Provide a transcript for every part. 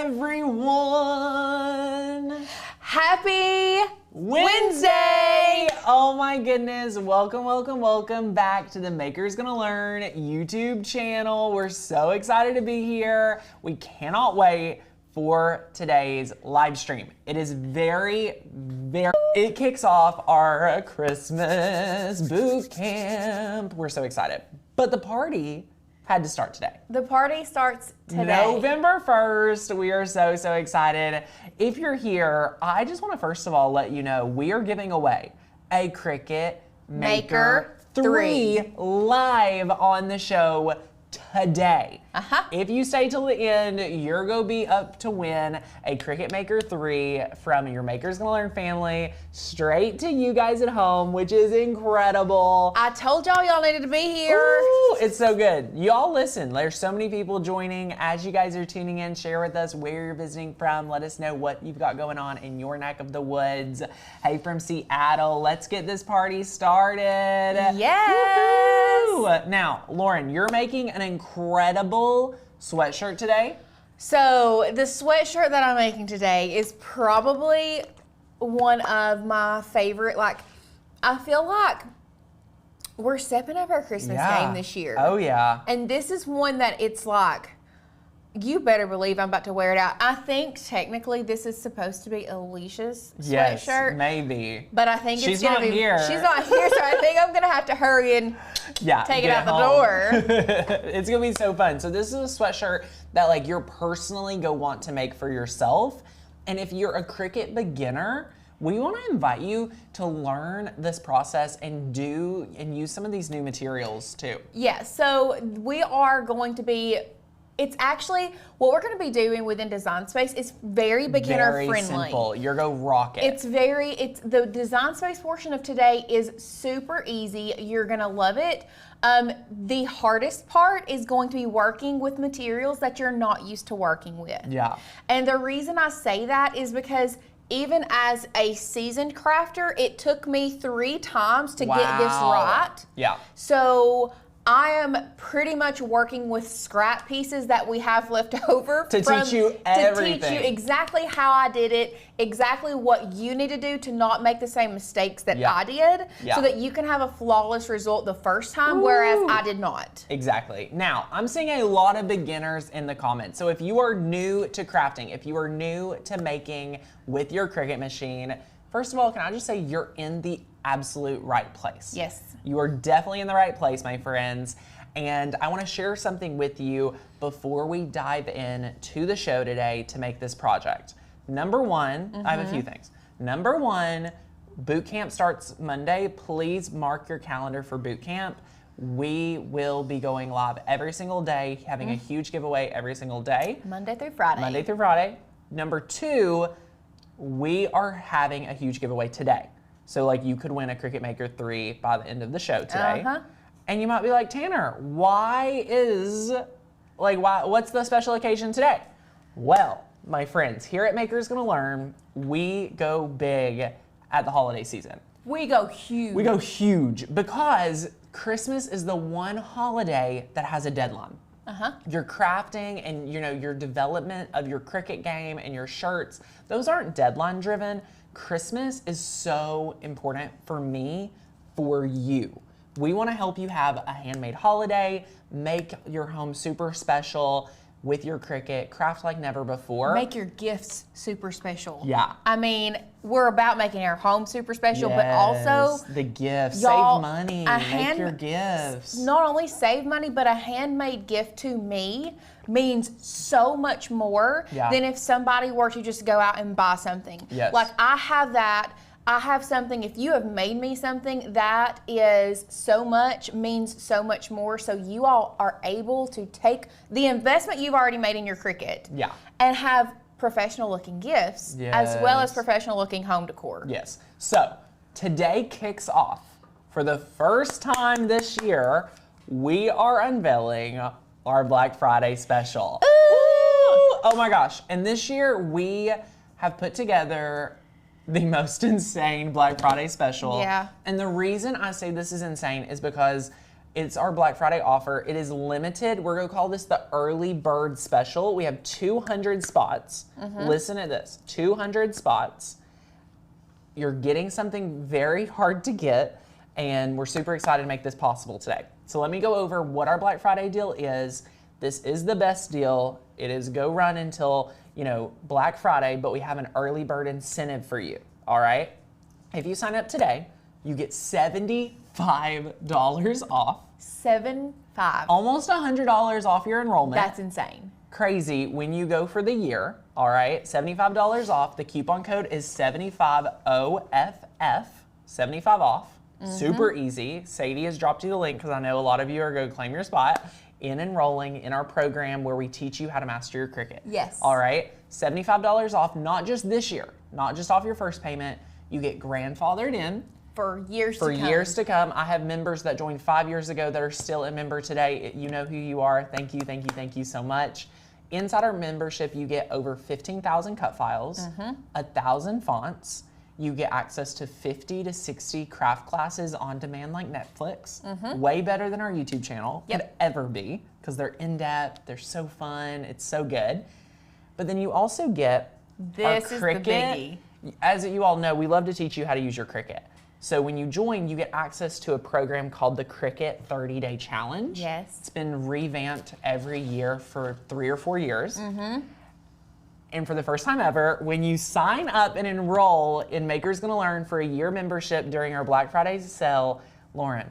everyone. Happy Wednesday! Oh my goodness. Welcome back to the Makers Gonna Learn YouTube channel. We're so excited to be here. We cannot wait for today's live stream. It is it kicks off our Christmas boot camp. We're so excited. But the party had to start today. The party starts today. November 1st. We are so excited. If you're here, I just want to first of all let you know we are giving away a Cricut Maker 3 live on the show today. If you stay till the end, you're going to be up to win a Cricut Maker 3 from your Makers Gonna Learn family straight to you guys at home, which is incredible. I told y'all needed to be here. Ooh, it's so good. Y'all listen, there's so many people joining. As you guys are tuning in, share with us where you're visiting from. Let us know what you've got going on in your neck of the woods. Hey, from Seattle, let's get this party started. Yes. Woo-hoo. Now, Lauren, you're making an incredible sweatshirt today. So the sweatshirt that I'm making today is probably one of my favorite. Like, I feel like we're stepping up our Christmas game this year. Oh yeah. And this is one that it's like, you better believe I'm about to wear it out. I think technically this is supposed to be Alicia's Yes, sweatshirt. maybe. But I think She's it's gonna not be here. She's not here, so I think I'm gonna have to hurry and take it out the door. It's gonna be so fun. So this is a sweatshirt that like you're personally go want to make for yourself. And if you're a Cricut beginner, we want to invite you to learn this process and use some of these new materials too. Yeah, so we are going to be, it's actually, what we're going to be doing within Design Space is very beginner friendly. Very simple. You're go rock it. It's the Design Space portion of today is super easy. You're going to love it. The hardest part is going to be working with materials that you're not used to working with. Yeah. And the reason I say that is because even as a seasoned crafter, it took me 3 times to get this right. Yeah. So I am pretty much working with scrap pieces that we have left over to teach you everything. To teach you exactly how I did it, exactly what you need to do to not make the same mistakes that I did, so that you can have a flawless result the first time, whereas I did not. Exactly. Now, I'm seeing a lot of beginners in the comments. So if you are new to crafting, if you are new to making with your Cricut machine, first of all, can I just say you're in the absolute right place. Yes. You are definitely in the right place, my friends. And I want to share something with you before we dive in to the show today to make this project. Number one, I have a few things. Number one, boot camp starts Monday. Please mark your calendar for boot camp. We will be going live every single day, having a huge giveaway every single day. Monday through Friday. Monday through Friday. Number two, we are having a huge giveaway today. So like you could win a Cricut Maker 3 by the end of the show today. And you might be like, Tanner, what's the special occasion today? Well, my friends, here at Makers Gonna Learn, we go big at the holiday season. We go huge. We go huge because Christmas is the one holiday that has a deadline. Your crafting and your development of your Cricut game and your shirts, those aren't deadline driven. Christmas is so important for me, for you. We want to help you have a handmade holiday, make your home super special with your Cricut, craft like never before. Make your gifts super special. Yeah. I mean, we're about making our home super special, but also the gifts, y'all, save money, make your gifts. Not only save money, but a handmade gift to me means so much more than if somebody were to just go out and buy something. Yes. Like I have something, if you have made me something that is so much, means so much more, so you all are able to take the investment you've already made in your Cricut and have professional looking gifts as well as professional looking home decor. Yes. So today kicks off, for the first time this year, we are unveiling our Black Friday special. Ooh! Oh my gosh. And this year we have put together the most insane Black Friday special. Yeah. And the reason I say this is insane is because It's our Black Friday offer. It is limited. We're going to call this the early bird special. We have 200 spots. Listen to this, 200 spots. You're getting something very hard to get, and we're super excited to make this possible today. So let me go over what our Black Friday deal is. This is the best deal. It is go run until, Black Friday, but we have an early bird incentive for you, all right? If you sign up today, you get $75 off. 75. Almost $100 off your enrollment. That's insane. Crazy when you go for the year, all right? $75 off. The coupon code is 75OFF, 75 off. Super easy. Sadie has dropped you the link because I know a lot of you are going to claim your spot in enrolling in our program where we teach you how to master your Cricut. Yes. All right? $75 off, not just this year, not just off your first payment. You get grandfathered in. For years to come. I have members that joined 5 years ago that are still a member today. You know who you are. Thank you so much. Inside our membership, you get over 15,000 cut files, 1,000 fonts. You get access to 50 to 60 craft classes on demand like Netflix. Way better than our YouTube channel could ever be because they're in-depth, they're so fun, it's so good. But then you also get this our is Cricut. The biggie. As you all know, we love to teach you how to use your Cricut. So when you join, you get access to a program called the Cricut 30-Day Challenge. Yes. It's been revamped every year for 3 or 4 years. And for the first time ever, when you sign up and enroll in Maker's Gonna Learn for a year membership during our Black Friday sale, Lauren,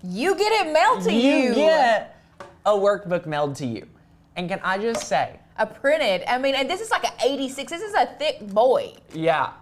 you get it mailed to you. You get a workbook mailed to you. And can I just say, a printed, and this is like an 86, this is a thick boy. Yeah,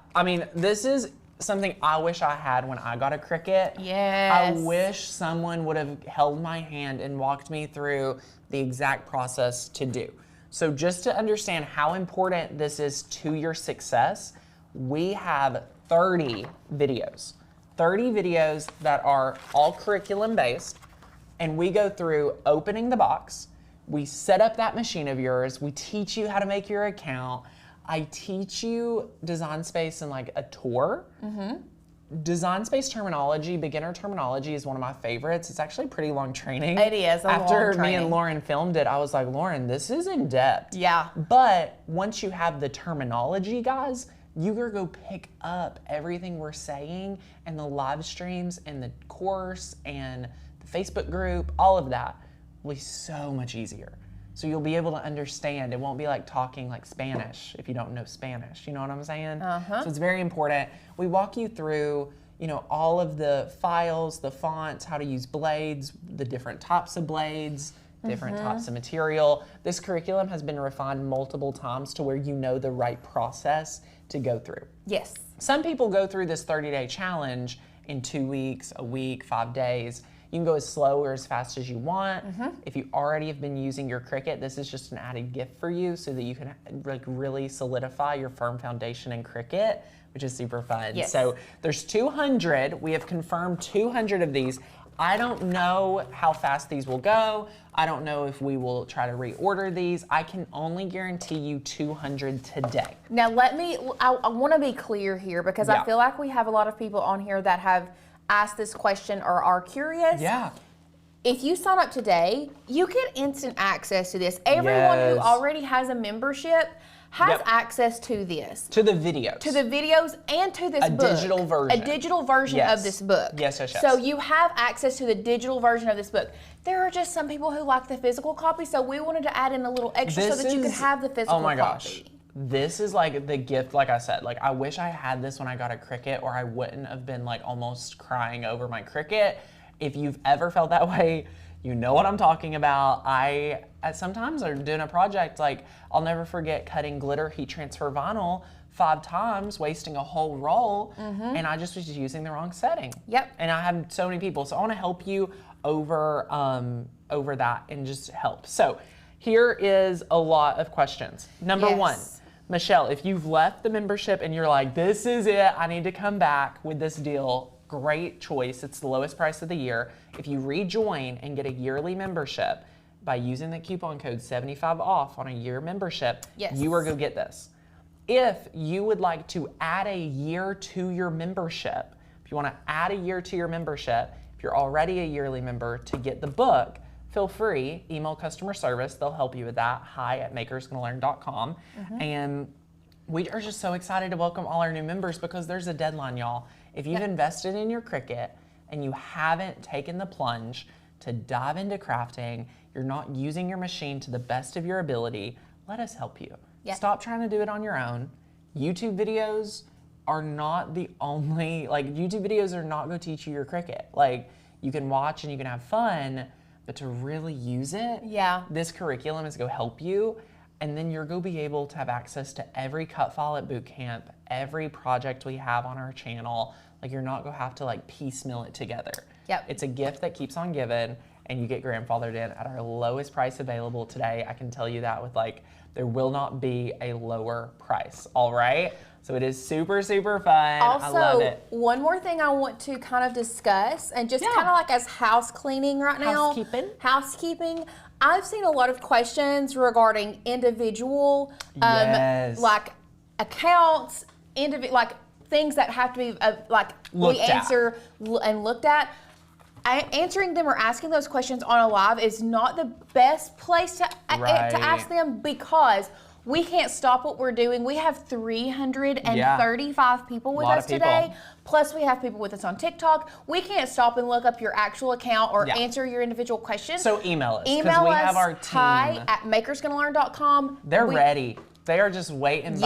this is something I wish I had when I got a Cricut. Yes. I wish someone would have held my hand and walked me through the exact process to do. So just to understand how important this is to your success, we have 30 videos. 30 videos that are all curriculum based, and we go through opening the box. We set up that machine of yours. We teach you how to make your account. I teach you Design Space in like a tour. Design Space terminology, beginner terminology is one of my favorites. It's actually pretty long training. It is a After long training. me and Lauren filmed it, I was like, Lauren, this is in depth. Yeah. But once you have the terminology, guys, you gotta go pick up everything we're saying and the live streams and the course and the Facebook group, all of that will be so much easier. So you'll be able to understand. It won't be like talking like Spanish if you don't know Spanish. You know what I'm saying? So it's very important. We walk you through, all of the files, the fonts, how to use blades, the different types of blades, different types of material. This curriculum has been refined multiple times to where you know the right process to go through. Yes. Some people go through this 30-day challenge in 2 weeks, a week, 5 days. You can go as slow or as fast as you want. If you already have been using your Cricut, this is just an added gift for you so that you can really solidify your firm foundation in Cricut, which is super fun. Yes. So there's 200. We have confirmed 200 of these. I don't know how fast these will go. I don't know if we will try to reorder these. I can only guarantee you 200 today. Now I want to be clear here because I feel like we have a lot of people on here that have asked this question or are curious. Yeah. If you sign up today, you get instant access to this. Everyone who Yes. already has a membership has Yep. access to this. To the videos. To the videos and to this book. Digital version. A digital version Yes. of this book. Yes. So you have access to the digital version of this book. There are just some people who like the physical copy, so we wanted to add in a little extra so that you could have the physical copy. Oh my gosh. This is like the gift, like I said, like I wish I had this when I got a Cricut or I wouldn't have been like almost crying over my Cricut. If you've ever felt that way, you know what I'm talking about. Sometimes I'm doing a project, like I'll never forget cutting glitter heat transfer vinyl 5 times, wasting a whole roll, and I just was using the wrong setting. Yep. And I had so many people, so I want to help you over that and just help. So here is a lot of questions. Number Yes. 1. Michelle, if you've left the membership and you're like, this is it, I need to come back with this deal, great choice. It's the lowest price of the year. If you rejoin and get a yearly membership by using the coupon code 75 off on a year membership, Yes. you are going to get this. If you would like to add a year to your membership, if you want to add a year to your membership If you're already a yearly member, to get the book, feel free, email customer service. They'll help you with that. hi@makersgonnalearn.com. And we are just so excited to welcome all our new members because there's a deadline, y'all. If you've invested in your Cricut and you haven't taken the plunge to dive into crafting, you're not using your machine to the best of your ability, let us help you. Stop trying to do it on your own. YouTube videos are not the only, YouTube videos are not going to teach you your Cricut. Like, you can watch and you can have fun, but to really use it, this curriculum is going to help you. And then you're going to be able to have access to every cut file at boot camp, every project we have on our channel. Like, you're not going to have to piecemeal it together. It's a gift that keeps on giving, and you get grandfathered in at our lowest price available today. I can tell you that with there will not be a lower price, all right? So it is super, super fun. Also, I love it. One more thing I want to kind of discuss, and just kind of as house cleaning right now. Housekeeping. I've seen a lot of questions regarding individual, accounts, things that have to be, we answer and looked at. Answering them or asking those questions on a live is not the best place to ask them, because we can't stop what we're doing. We have 335 people with us today. Plus, we have people with us on TikTok. We can't stop and look up your actual account or answer your individual questions. So email us. Email us, have our team. hi@makersgonnalearn.com. They're ready. They are just waiting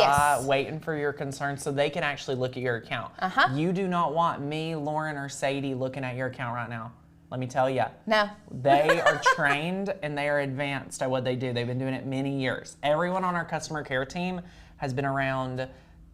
waiting for your concerns so they can actually look at your account. You do not want me, Lauren, or Sadie looking at your account right now. Let me tell you. No. They are trained and they are advanced at what they do. They've been doing it many years. Everyone on our customer care team has been around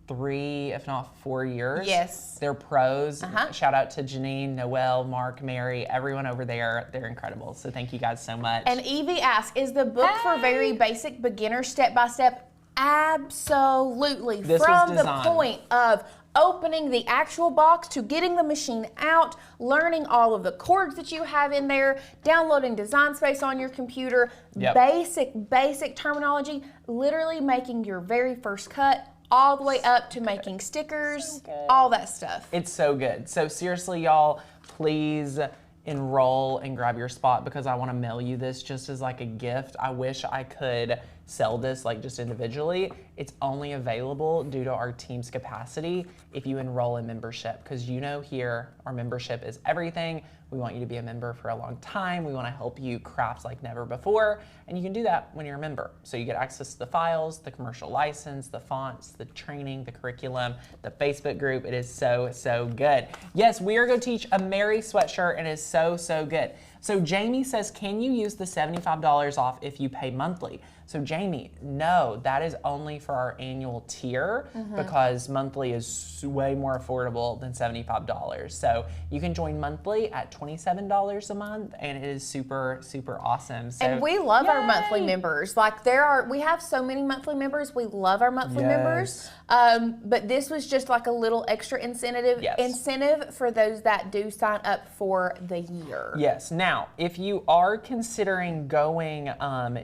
3, if not 4 years. Yes. They're pros. Shout out to Janine, Noelle, Mark, Mary, everyone over there. They're incredible. So thank you guys so much. And Evie asked, is the book for very basic beginner step-by-step? Absolutely. From the point of opening the actual box to getting the machine out, learning all of the cords that you have in there, downloading Design Space on your computer, basic terminology, literally making your very first cut, all the way up to making stickers, all that stuff. It's so good. So seriously, y'all, please enroll and grab your spot, because I want to mail you this just as a gift. I wish I could sell this just individually. It's only available due to our team's capacity if you enroll in membership, because here our membership is everything. We want you to be a member for a long time. We want to help you craft like never before, and you can do that when you're a member. So you get access to the files, the commercial license, the fonts, the training, the curriculum, the Facebook group. It is so, so good. Yes, we are going to teach a Mary sweatshirt, and it is so, so good. So Jamie says, can you use the $75 off if you pay monthly? So Jamie, no, that is only for our annual tier, because monthly is way more affordable than $75. So you can join monthly at $27 a month, and it is super, super awesome. So, and we love our monthly members. We have so many monthly members. We love our monthly members. But this was just a little extra incentive for those that do sign up for the year. Yes. Now, if you are considering going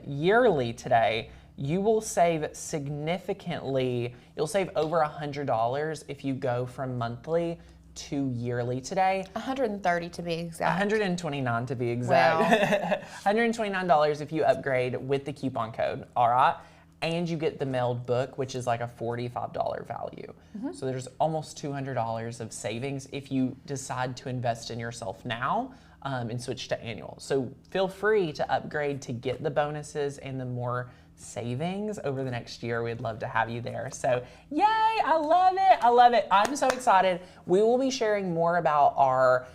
yearly today, you will save significantly. You'll save over $100 if you go from monthly to yearly today. $130 to be exact. $129 to be exact. Wow. $129 if you upgrade with the coupon code, all right? And you get the mailed book, which is a $45 value. So there's almost $200 of savings if you decide to invest in yourself now and switch to annual. So feel free to upgrade to get the bonuses and the more savings over the next year. We'd love to have you there. So yay, I love it. I love it. I'm so excited. We will be sharing more about our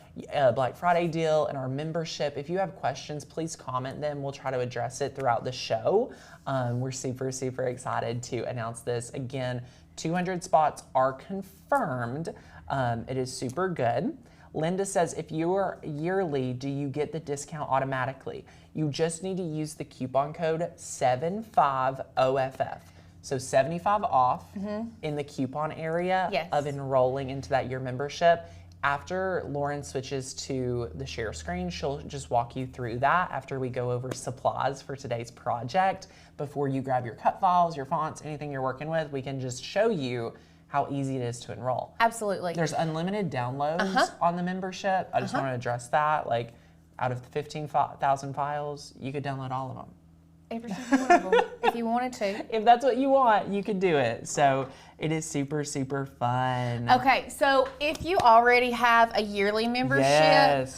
Black Friday deal and our membership. If you have questions, please comment them. We'll try to address it throughout the show. We're super, super excited to announce this. Again, 200 spots are confirmed. It is super good. Linda says, if you are yearly, do you get the discount automatically? You just need to use the coupon code 75OFF. So 75 off in the coupon area of enrolling into that year membership. After Lauren switches to the share screen, she'll just walk you through that after we go over supplies for today's project. Before you grab your cut files, your fonts, anything you're working with, we can just show you how easy it is to enroll. Absolutely. There's unlimited downloads on the membership. I just want to address that. Like, out of the 15,000 files, you could download all of them. Every single one of them, if you wanted to. If that's what you want, you could do it. So it is super, super fun. Okay, so if you already have a yearly membership,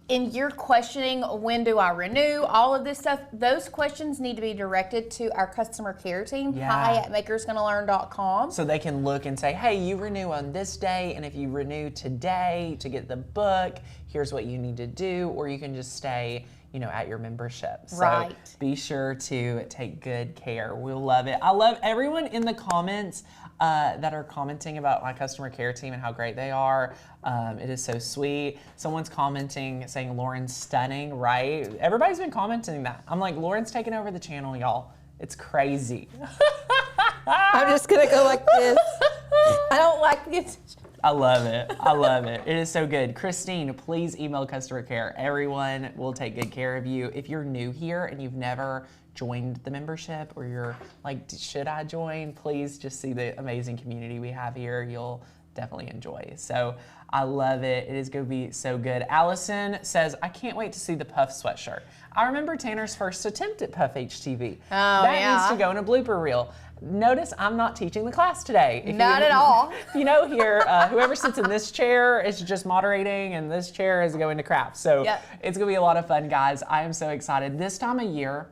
and you're questioning when do I renew, all of this stuff, those questions need to be directed to our customer care team, hi@makersgonnalearn.com. So they can look and say, hey, you renew on this day, and if you renew today to get the book, here's what you need to do, or you can just stay, you know, at your membership. So be sure to take good care. We'll love it. I love everyone in the comments that are commenting about my customer care team and how great they are. It is so sweet. Someone's commenting saying Lauren's stunning, right? Everybody's been commenting that. I'm like, Lauren's taking over the channel, y'all. It's crazy. I'm just gonna go like this. I don't like the attention. I love it. I love it. It is so good. Christine, please email customer care. Everyone will take good care of you. If you're new here and you've never joined the membership, or you're like, should I join? Please just see the amazing community we have here. You'll definitely enjoy. So I love it. It is going to be so good. Allison says, I can't wait to see the Puff sweatshirt. I remember Tanner's first attempt at Puff HTV. That needs to go in a blooper reel. Notice I'm not teaching the class today. Not at all. You know, here, whoever sits in this chair is just moderating, and this chair is going to craft. So it's going to be a lot of fun, guys. I am so excited. This time of year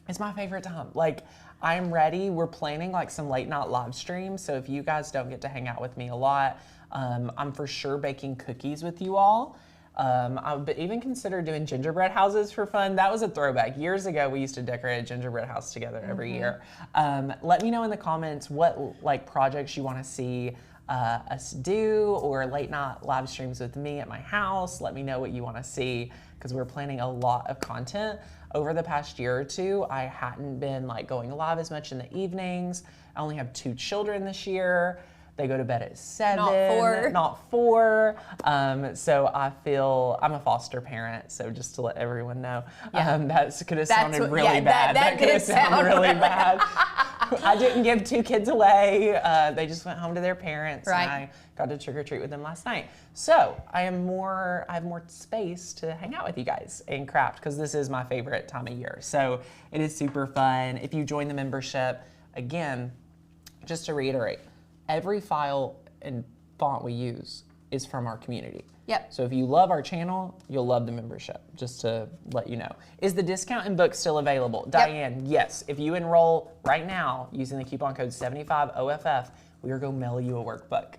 is my favorite time. Like, I'm ready. We're planning like some late night live streams. So if you guys don't get to hang out with me a lot, I'm for sure baking cookies with you all. I would even consider doing gingerbread houses for fun. That was a throwback. Years ago, we used to decorate a gingerbread house together every year. Let me know in the comments what like projects you want to see us do, or late night live streams with me at my house. Let me know what you want to see, because we're planning a lot of content. Over the past year or two, I hadn't been like going live as much in the evenings. I only have 2 children this year. They go to bed at 7, not 4. So I feel I'm a foster parent. So just to let everyone know, that could have sounded really bad. That could have sounded really bad. I didn't give 2 kids away. They just went home to their parents, and I got to trick or treat with them last night. So I have more space to hang out with you guys and craft, because this is my favorite time of year. So it is super fun. If you join the membership, again, just to reiterate, every file and font we use is from our community. So if you love our channel, you'll love the membership, just to let you know. Is the discount in books still available? Diane, yes. If you enroll right now using the coupon code 75OFF, we are going to mail you a workbook.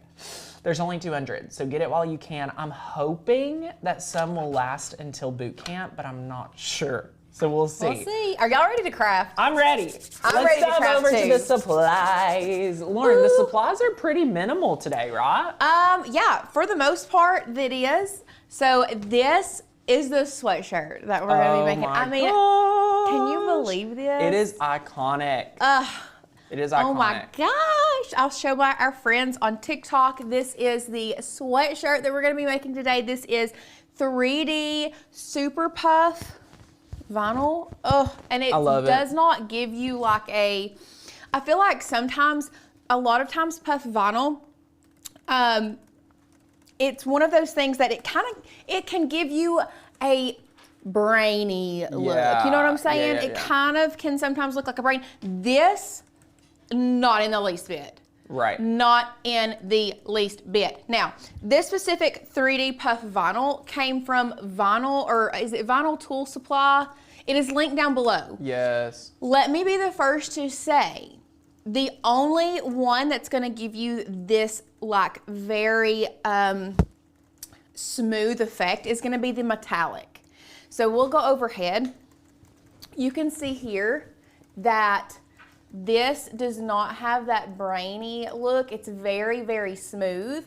There's only 200, so get it while you can. I'm hoping that some will last until boot camp, but I'm not sure. So we'll see. We'll see. Are y'all ready to craft? I'm ready. Let's dive over to the supplies. Lauren, the supplies are pretty minimal today, right? Yeah, for the most part, that is. So this is the sweatshirt that we're going to be making. I mean, can you believe this? It is iconic. It is iconic. Oh my gosh. I'll show our friends on TikTok. This is the sweatshirt that we're going to be making today. This is 3D Super Puff vinyl. And it does not give you like I feel like a lot of times Puff vinyl, it's one of those things that it can give you a brainy look. You know what I'm saying? It kind of can sometimes look like a brain. This, not in the least bit. Right. Not in the least bit. Now, this specific 3D Puff vinyl came from Vinyl, or is it Vinyl Tool Supply? It is linked down below. Yes. Let me be the first to say, the only one that's going to give you this like very smooth effect is going to be the metallic. So we'll go overhead. You can see here that this does not have that brainy look. It's very, very smooth.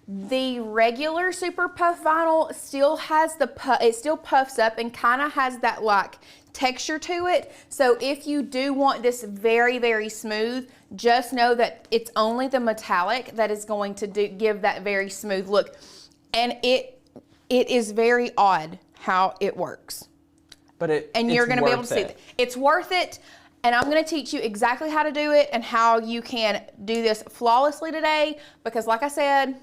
The regular Super Puff vinyl still has it still puffs up and kind of has that like texture to it. So if you do want this very, very smooth, just know that it's only the metallic that is going to give that very smooth look. And it is very odd how it works. But you're going to be able to see it. It's worth it. And I'm gonna teach you exactly how to do it and how you can do this flawlessly today, because like I said,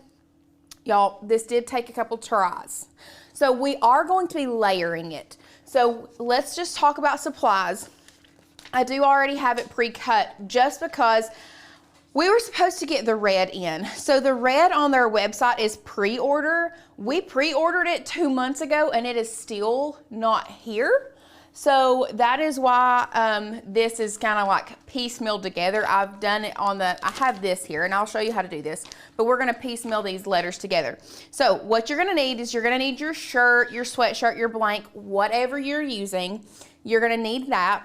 y'all, this did take a couple tries. So we are going to be layering it. So let's just talk about supplies. I do already have it pre-cut just because we were supposed to get the red in. So the red on their website is pre-order. We pre-ordered it 2 months ago and it is still not here. So that is why this is kind of like piecemealed together. I've done it on I have this here and I'll show you how to do this, but we're gonna piecemeal these letters together. So what you're gonna need is you're gonna need your shirt, your sweatshirt, your blank, whatever you're using. You're gonna need that.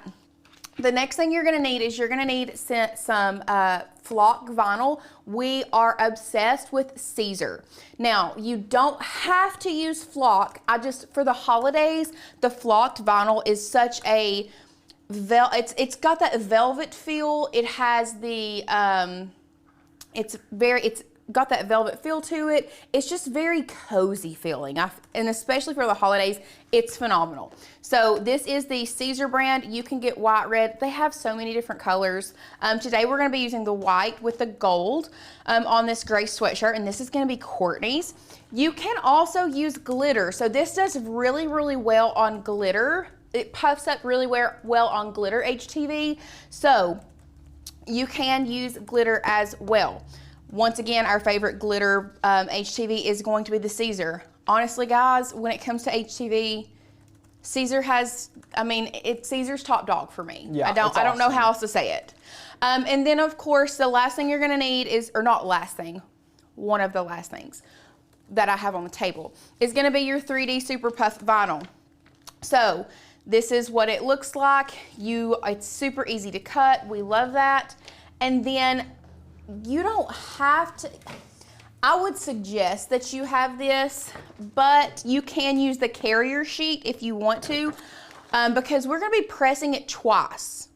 The next thing you're gonna need is you're gonna need some flock vinyl. We are obsessed with Caesar. Now, you don't have to use flock. For the holidays, the flocked vinyl is such a, it's got that velvet feel. It has the, it's got that velvet feel to it. It's just very cozy feeling. And especially for the holidays, it's phenomenal. So this is the Caesar brand. You can get white, red. They have so many different colors. Today we're gonna be using the white with the gold on this gray sweatshirt, and this is gonna be Courtney's. You can also use glitter. So this does really, really well on glitter. It puffs up really well on glitter HTV. So you can use glitter as well. Once again, our favorite glitter HTV is going to be the Caesar. Honestly, guys, when it comes to HTV, Caesar has, Caesar's top dog for me. Yeah, I don't know how else to say it. And then of course, the last thing you're gonna need is, or not last thing, one of the last things that I have on the table is gonna be your 3D Super Puff vinyl. So this is what it looks like. It's super easy to cut. We love that. And then you don't have to, I would suggest that you have this, but you can use the carrier sheet if you want to, because we're gonna be pressing it twice,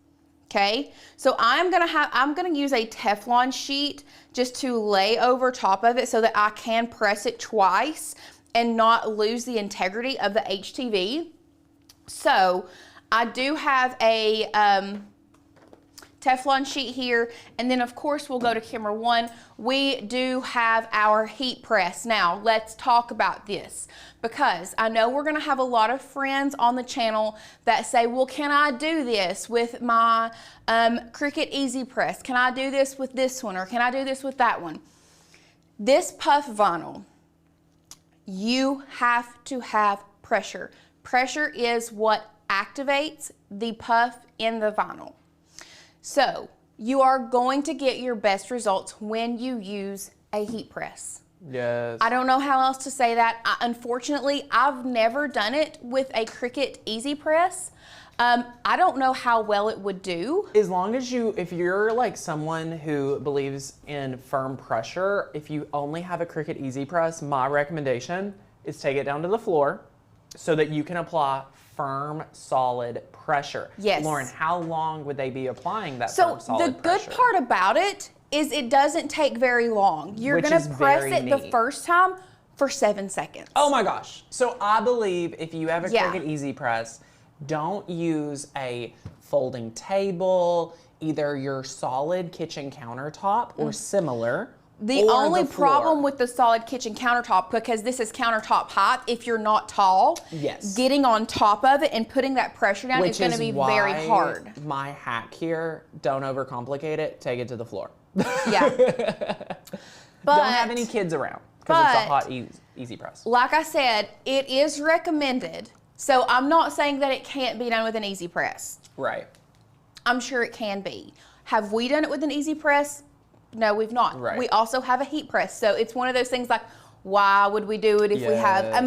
okay? So I'm gonna use a Teflon sheet just to lay over top of it so that I can press it twice and not lose the integrity of the HTV. So I do have a Teflon sheet here, and then of course we'll go to camera 1. We do have our heat press. Now let's talk about this, because I know we're gonna have a lot of friends on the channel that say, well, can I do this with my Cricut Easy Press? Can I do this with this one, or can I do this with that one? This puff vinyl, you have to have pressure. Pressure is what activates the puff in the vinyl. So you are going to get your best results when you use a heat press. Yes. I don't know how else to say that. Unfortunately, I've never done it with a Cricut Easy Press. I don't know how well it would do. As long as if you're like someone who believes in firm pressure, if you only have a Cricut Easy Press, my recommendation is take it down to the floor so that you can apply firm, solid pressure. Yes. Lauren, how long would they be applying that firm, solid pressure? So the good part about it is it doesn't take very long. You're gonna press it the first time for 7 seconds. Oh my gosh. So I believe if you have a Cricut Easy Press, don't use a folding table, either your solid kitchen countertop or similar. The only problem with the solid kitchen countertop, because this is countertop height, if you're not tall, getting on top of it and putting that pressure down is going to be very hard. My hack here, don't overcomplicate it, take it to the floor. Yeah. Don't have any kids around, because it's a hot, easy press. Like I said, it is recommended. So I'm not saying that it can't be done with an Easy Press. Right. I'm sure it can be. Have we done it with an Easy Press? No, we've not. Right. We also have a heat press. So it's one of those things like, why would we do it if we have,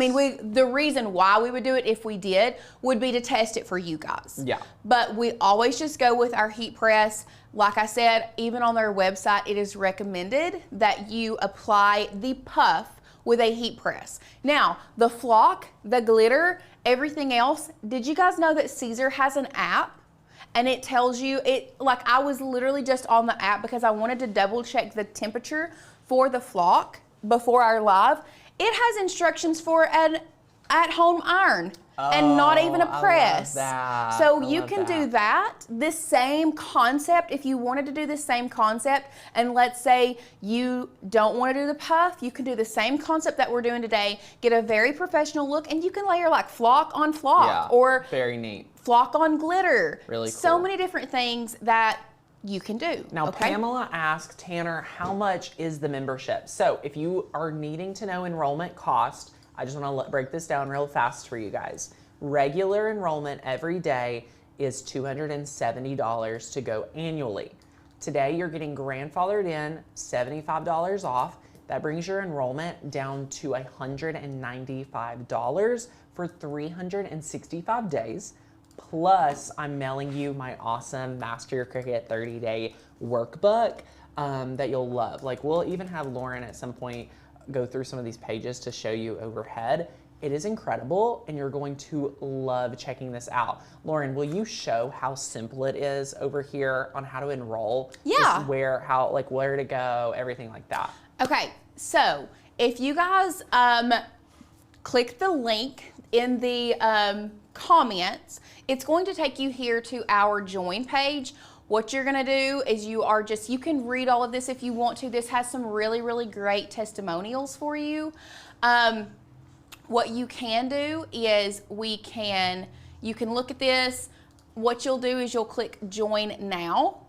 the reason why we would do it if we did would be to test it for you guys. Yeah. But we always just go with our heat press. Like I said, even on their website, it is recommended that you apply the puff with a heat press. Now, the flock, the glitter, everything else, did you guys know that Caesar has an app? And it tells you, like I was literally just on the app because I wanted to double check the temperature for the flock before our live. It has instructions for an at-home iron. and not even a press. That. So you can do that. This same concept, if you wanted to do the same concept, and let's say you don't want to do the puff, you can do the same concept that we're doing today, get a very professional look, and you can layer like flock on flock, or very neat. Flock on glitter. Really cool. So many different things that you can do. Now, Pamela asked Tanner, how much is the membership? So if you are needing to know enrollment cost, I just want to break this down real fast for you guys. Regular enrollment every day is $270 to go annually. Today, you're getting grandfathered in, $75 off. That brings your enrollment down to $195 for 365 days. Plus, I'm mailing you my awesome Master Your Cricut 30-day workbook that you'll love. Like, we'll even have Lauren at some point go through some of these pages to show you overhead. It is incredible, and you're going to love checking this out. Lauren, will you show how simple it is over here on how to enroll? Yeah. Just where to go, everything like that. Okay, so if you guys click the link in the comments, it's going to take you here to our join page. What you're gonna do is you can read all of this if you want to. This has some really, really great testimonials for you. What you can do is you can look at this. What you'll do is you'll click join now.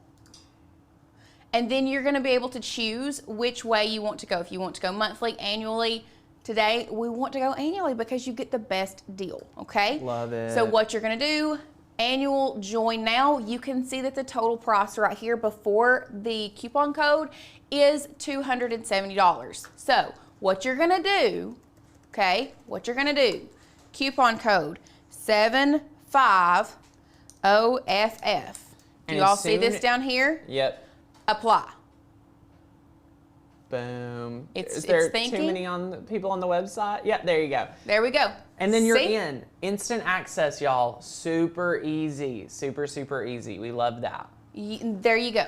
And then you're gonna be able to choose which way you want to go. If you want to go monthly, annually. Today, we want to go annually because you get the best deal, okay? Love it. So what you're gonna do, annual join now, you can see that the total price right here before the coupon code is $270. So what you're gonna do, coupon code 750FF. Do you all see this down here? Yep. Apply. Boom. Is there thinking. too many people on the website? Yeah, there you go. There we go. And then you're in. Instant access, y'all. Super easy. Super, super easy. We love that. There you go.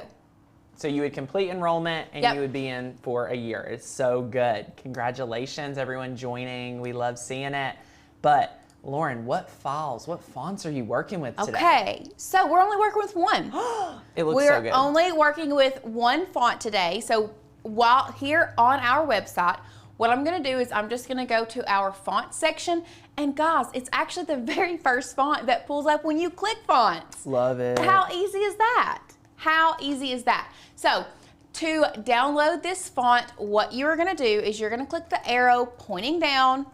So you would complete enrollment and you would be in for a year. It's so good. Congratulations, everyone joining. We love seeing it. But Lauren, what fonts are you working with today? Okay, so we're only working with one. It looks so good. We're only working with one font today. So while here on our website, what I'm gonna do is I'm just gonna go to our font section, and guys, it's actually the very first font that pulls up when you click fonts. Love it. How easy is that? How easy is that? So to download this font, what you're gonna do is you're gonna click the arrow pointing down.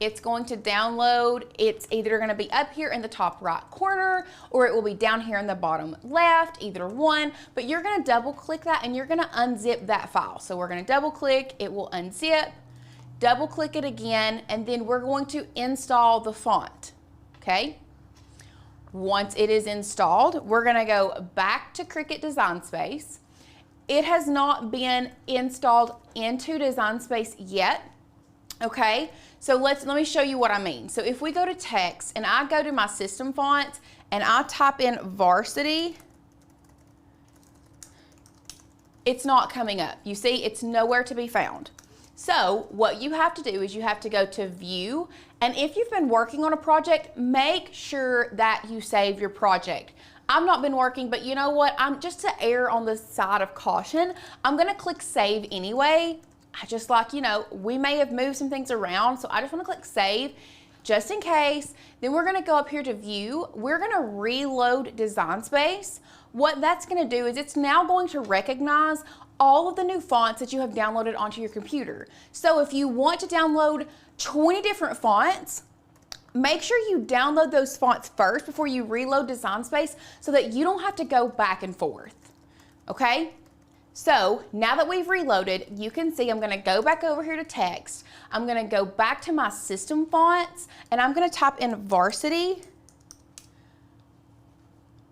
It's going to download. It's either going to be up here in the top right corner, or it will be down here in the bottom left, either one. But you're going to double click that and you're going to unzip that file. So we're going to double click, it will unzip, double click it again, and then we're going to install the font, okay? Once it is installed, we're going to go back to Cricut Design Space. It has not been installed into Design Space yet. Okay, so let me show you what I mean. So if we go to text and I go to my system fonts and I type in varsity, it's not coming up. You see, it's nowhere to be found. So what you have to do is you have to go to view, and if you've been working on a project, make sure that you save your project. I've not been working, but you know what? I'm just to err on the side of caution, I'm gonna click save anyway. I just like, we may have moved some things around, so I just want to click save just in case. Then we're going to go up here to view. We're going to reload Design Space. What that's going to do is it's now going to recognize all of the new fonts that you have downloaded onto your computer. So if you want to download 20 different fonts, make sure you download those fonts first before you reload Design Space so that you don't have to go back and forth, okay? So now that we've reloaded, you can see I'm gonna go back over here to text. I'm gonna go back to my system fonts and I'm gonna type in varsity.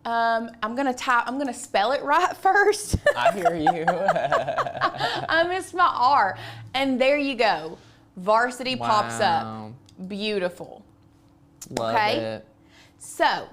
I'm gonna spell it right first. I hear you. I missed my R. And there you go. Varsity pops up. Beautiful. Love it. So,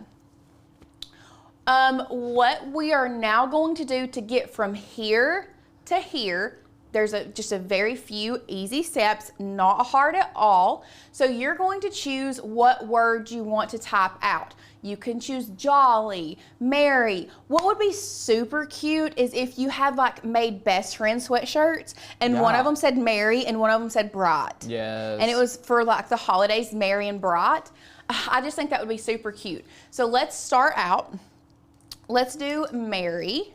what we are now going to do to get from here to here There's just a very few easy steps, not hard at all. So you're going to choose what word you want to type out. You can choose jolly, merry. What would be super cute is if you had like made best friend sweatshirts and one of them said merry and one of them said bright. Yes. And it was for like the holidays, merry and bright. I just think that would be super cute. So let's start out. Let's do merry.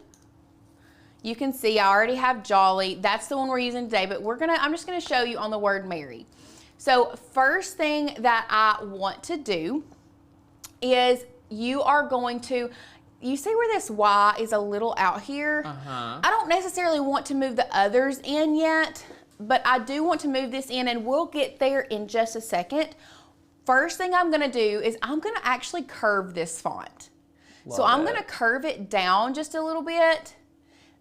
You can see I already have jolly. That's the one we're using today, but I'm just gonna show you on the word merry. So first thing that I want to do is you are going to, you see where this Y is a little out here? I don't necessarily want to move the others in yet, but I do want to move this in, and we'll get there in just a second. First thing I'm gonna do is I'm gonna actually curve this font. So I'm gonna curve it down just a little bit.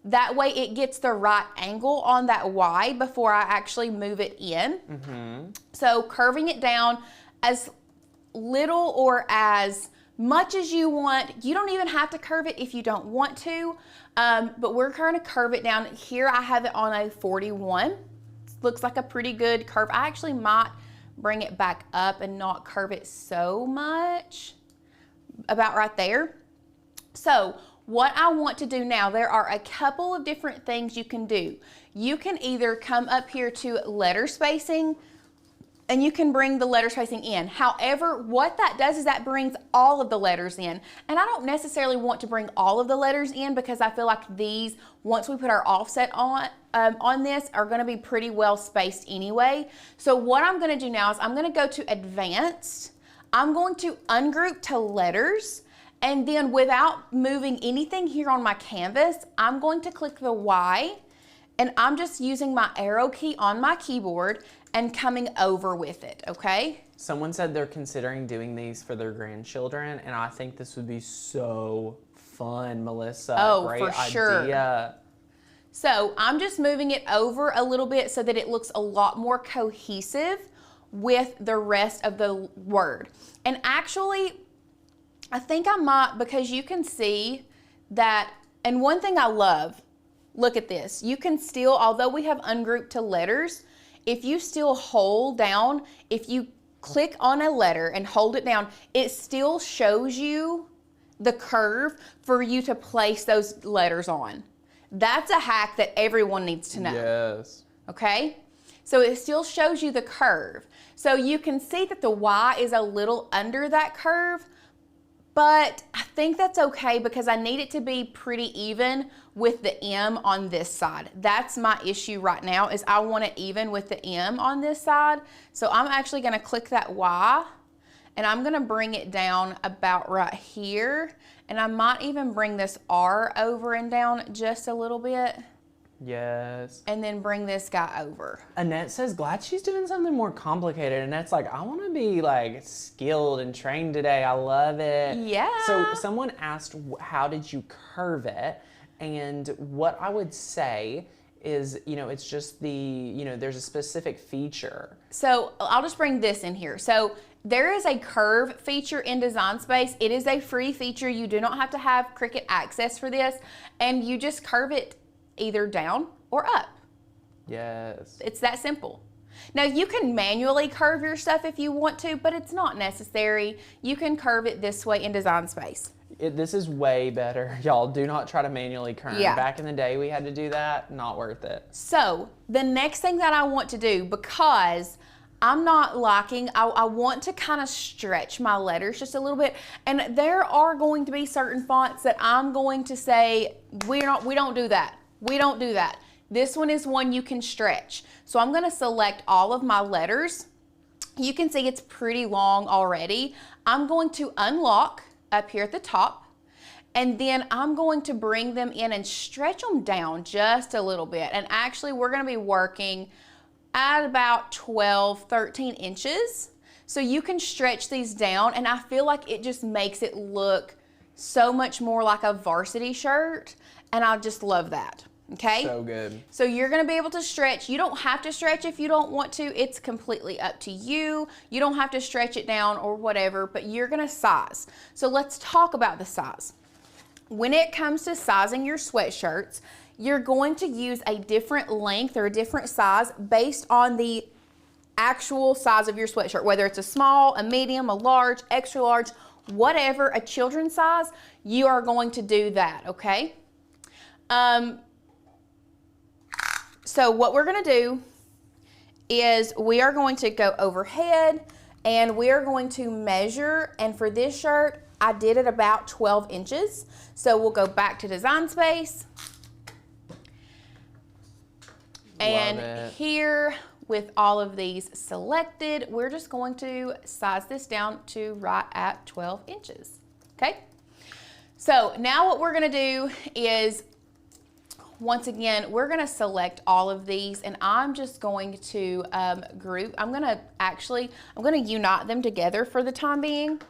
That way it gets the right angle on that Y before I actually move it in. So curving it down as little or as much as you want. You don't even have to curve it if you don't want to, but we're gonna curve it down. Here I have it on a 41. Looks like a pretty good curve. I actually might bring it back up and not curve it so much, about right there. So what I want to do now, there are a couple of different things you can do. You can either come up here to letter spacing, and you can bring the letter spacing in. However, what that does is that brings all of the letters in. And I don't necessarily want to bring all of the letters in because I feel like these, once we put our offset on this, are gonna be pretty well spaced anyway. So what I'm gonna do now is I'm gonna go to advanced. I'm going to ungroup to letters. And then without moving anything here on my canvas, I'm going to click the Y, and I'm just using my arrow key on my keyboard and coming over with it, okay? Someone said they're considering doing these for their grandchildren, and I think this would be so fun, Melissa. Oh, great for sure. idea. So I'm just moving it over a little bit so that it looks a lot more cohesive with the rest of the word. And actually, I think I might, because you can see that, and one thing I love, look at this. You can still, although we have ungrouped to letters, if you still hold down, if you click on a letter and hold it down, it still shows you the curve for you to place those letters on. That's a hack that everyone needs to know. Yes. Okay? So it still shows you the curve. So you can see that the Y is a little under that curve, but I think that's okay because I need it to be pretty even with the M on this side. That's my issue right now, is I want it even with the M on this side. So I'm actually gonna click that Y, and I'm gonna bring it down about right here. And I might even bring this R over and down just a little bit. Yes. And then bring this guy over. Annette says, glad she's doing something more complicated. Annette's like, I want to be like skilled and trained today. I love it. Yeah. So someone asked, how did you curve it? And what I would say is, it's just there's a specific feature. So I'll just bring this in here. So there is a curve feature in Design Space. It is a free feature. You do not have to have Cricut access for this, and you just curve it either down or up. Yes. It's that simple. Now you can manually curve your stuff if you want to, but it's not necessary. You can curve it this way in Design Space. This is way better. Y'all, do not try to manually curve. Yeah. Back in the day we had to do that. Not worth it. So the next thing that I want to do, because I'm not liking, I want to kind of stretch my letters just a little bit. And there are going to be certain fonts that I'm going to say, we don't do that. We don't do that. This one is one you can stretch. So I'm gonna select all of my letters. You can see it's pretty long already. I'm going to unlock up here at the top, and then I'm going to bring them in and stretch them down just a little bit. And actually we're gonna be working at about 12, 13 inches. So you can stretch these down, and I feel like it just makes it look so much more like a varsity shirt, and I just love that. Okay? So good. So you're gonna be able to stretch. You don't have to stretch if you don't want to. It's completely up to you. You don't have to stretch it down or whatever, but you're gonna size. So let's talk about the size. When it comes to sizing your sweatshirts, you're going to use a different length or a different size based on the actual size of your sweatshirt, whether it's a small, a medium, a large, extra large, whatever, a children's size, you are going to do that, okay? So what we're gonna do is we are going to go overhead and we are going to measure, and for this shirt, I did it about 12 inches. So we'll go back to Design Space. And here, with all of these selected, we're just going to size this down to right at 12 inches, okay? So now what we're gonna do is, once again, we're gonna select all of these, and I'm just going to group. I'm gonna unite them together for the time being.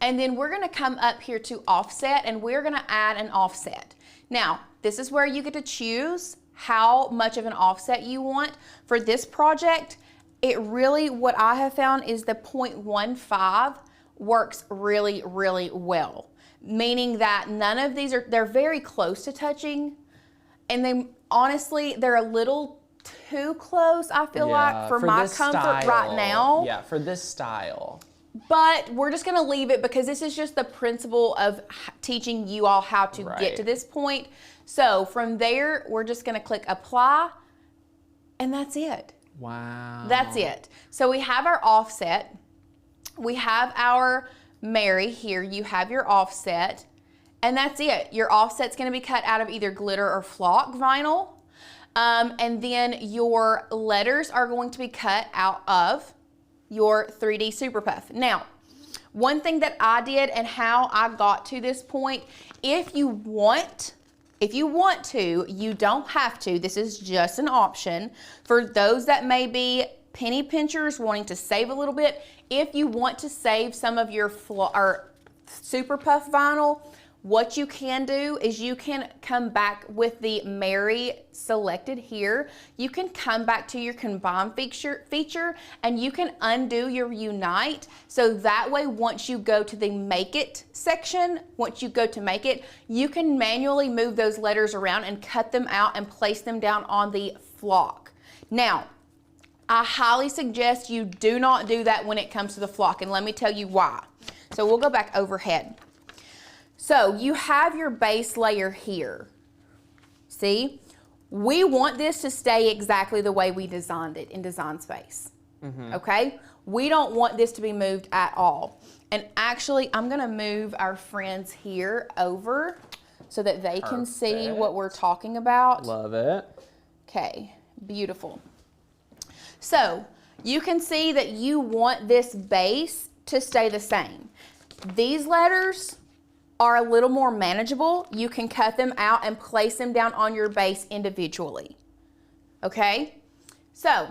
And then we're gonna come up here to offset, and we're gonna add an offset. Now, this is where you get to choose how much of an offset you want. For this project, what I have found is the 0.15 works really, really well. Meaning that none of these they're very close to touching, and honestly, they're a little too close, I feel like, for my comfort right now. Yeah, for this style. But we're just gonna leave it because this is just the principle of teaching you all how to get to this point. So from there, we're just gonna click apply, and that's it. Wow. That's it. So we have our offset. We have our Mary here. You have your offset, and that's it. Your offset's gonna be cut out of either glitter or flock vinyl. And then your letters are going to be cut out of your 3D Super Puff. Now, one thing that I did and how I got to this point, if you want to, you don't have to. This is just an option. For those that may be penny pinchers wanting to save a little bit, if you want to save some of your Super Puff vinyl, what you can do is you can come back with the Mary selected here. You can come back to your combine feature and you can undo your unite. So that way, once you go to the make it section, once you go to make it, you can manually move those letters around and cut them out and place them down on the flock. Now, I highly suggest you do not do that when it comes to the flock, and let me tell you why. So we'll go back overhead. So you have your base layer here. See? We want this to stay exactly the way we designed it in Design Space. Okay? We don't want this to be moved at all. And actually, I'm gonna move our friends here over so that they can see what we're talking about. Love it. Okay, beautiful. So you can see that you want this base to stay the same. These letters are a little more manageable. You can cut them out and place them down on your base individually. Okay? So,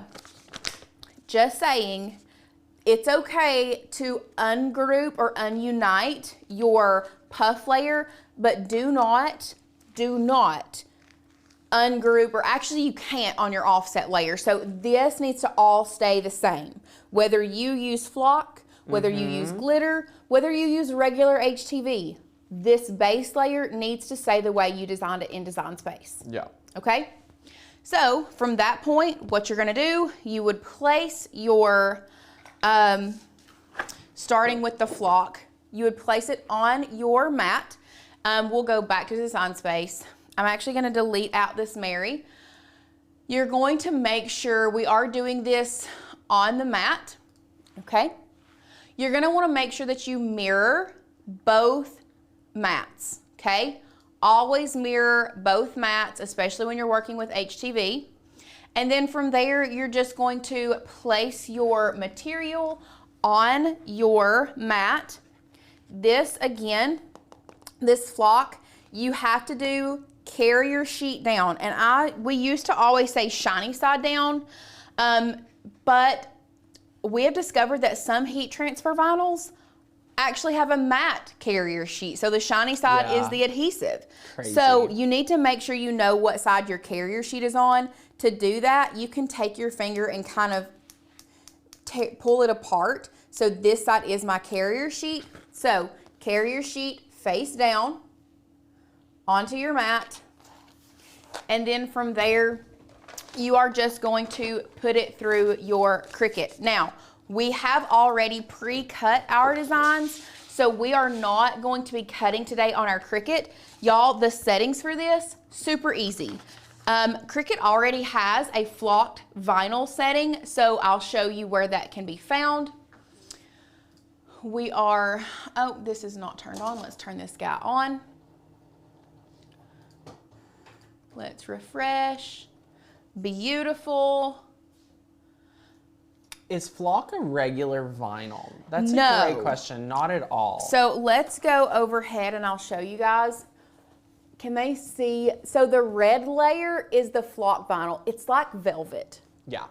just saying, it's okay to ungroup or ununite your puff layer, but do not ungroup, or actually you can't on your offset layer. So this needs to all stay the same. Whether you use flock, whether you use glitter, whether you use regular HTV, this base layer needs to stay the way you designed it in Design Space. Yeah. Okay? So from that point, what you're gonna do, you would place your, starting with the flock, you would place it on your mat. We'll go back to Design Space. I'm actually gonna delete out this Mary. You're going to make sure we are doing this on the mat, okay? You're gonna wanna make sure that you mirror both mats, okay? Always mirror both mats, especially when you're working with HTV. And then from there, you're just going to place your material on your mat. This, again, this flock, you have to do carrier sheet down. And we used to always say shiny side down, but we have discovered that some heat transfer vinyls actually have a matte carrier sheet. So the shiny side is the adhesive. Crazy. So you need to make sure you know what side your carrier sheet is on. To do that, you can take your finger and kind of pull it apart. So this side is my carrier sheet. So carrier sheet face down onto your mat. And then from there, you are just going to put it through your Cricut. Now, we have already pre-cut our designs, so we are not going to be cutting today on our Cricut. Y'all, the settings for this, super easy. Cricut already has a flocked vinyl setting, so I'll show you where that can be found. We are, oh, this is not turned on. Let's turn this guy on. Let's refresh. Beautiful. Is flock a regular vinyl? That's a No. great question. Not at all. So let's go overhead and I'll show you guys. Can they see? So the red layer is the flock vinyl. It's like velvet. Yeah.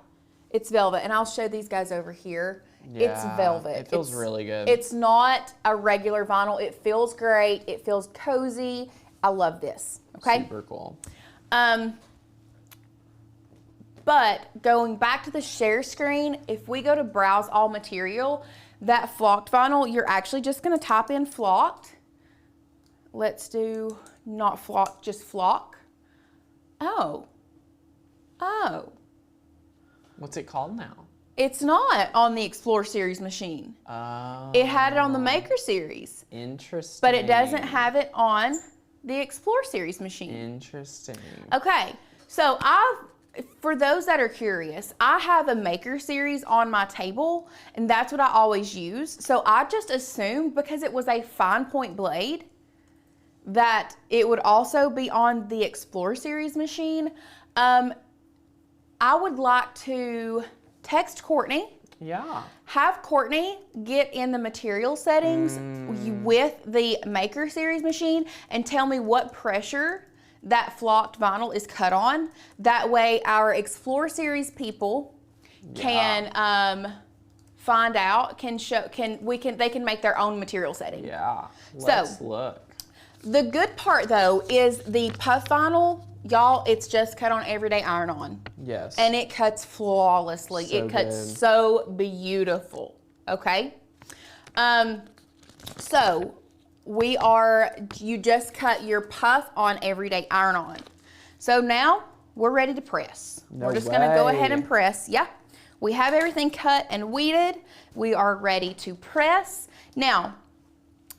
It's velvet. And I'll show these guys over here. It's velvet. It feels really good. It's not a regular vinyl. It feels great. It feels cozy. I love this. Okay. Super cool. But going back to the share screen, if we go to browse all material, that flocked vinyl, you're actually just going to type in flocked. Let's do not flock, just flock. Oh. What's it called now? It's not on the Explore Series machine. Oh. It had it on the Maker Series. Interesting. But it doesn't have it on the Explore Series machine. Interesting. Okay, so for those that are curious, I have a Maker Series on my table, and that's what I always use. So I just assumed, because it was a fine point blade, that it would also be on the Explore Series machine. I would like to text Courtney. Yeah. Have Courtney get in the material settings with the Maker Series machine and tell me what pressure that flocked vinyl is cut on. That way our Explore Series people can find out, they can make their own material setting. Yeah. Let's look. The good part though is the puff vinyl, y'all, it's just cut on everyday iron-on. Yes. And it cuts flawlessly. So it cuts good. so beautiful. Okay. So you just cut your puff on everyday iron-on. So now we're ready to press. No we're just gonna go ahead way. and press. Yeah. We have everything cut and weeded. We are ready to press. Now,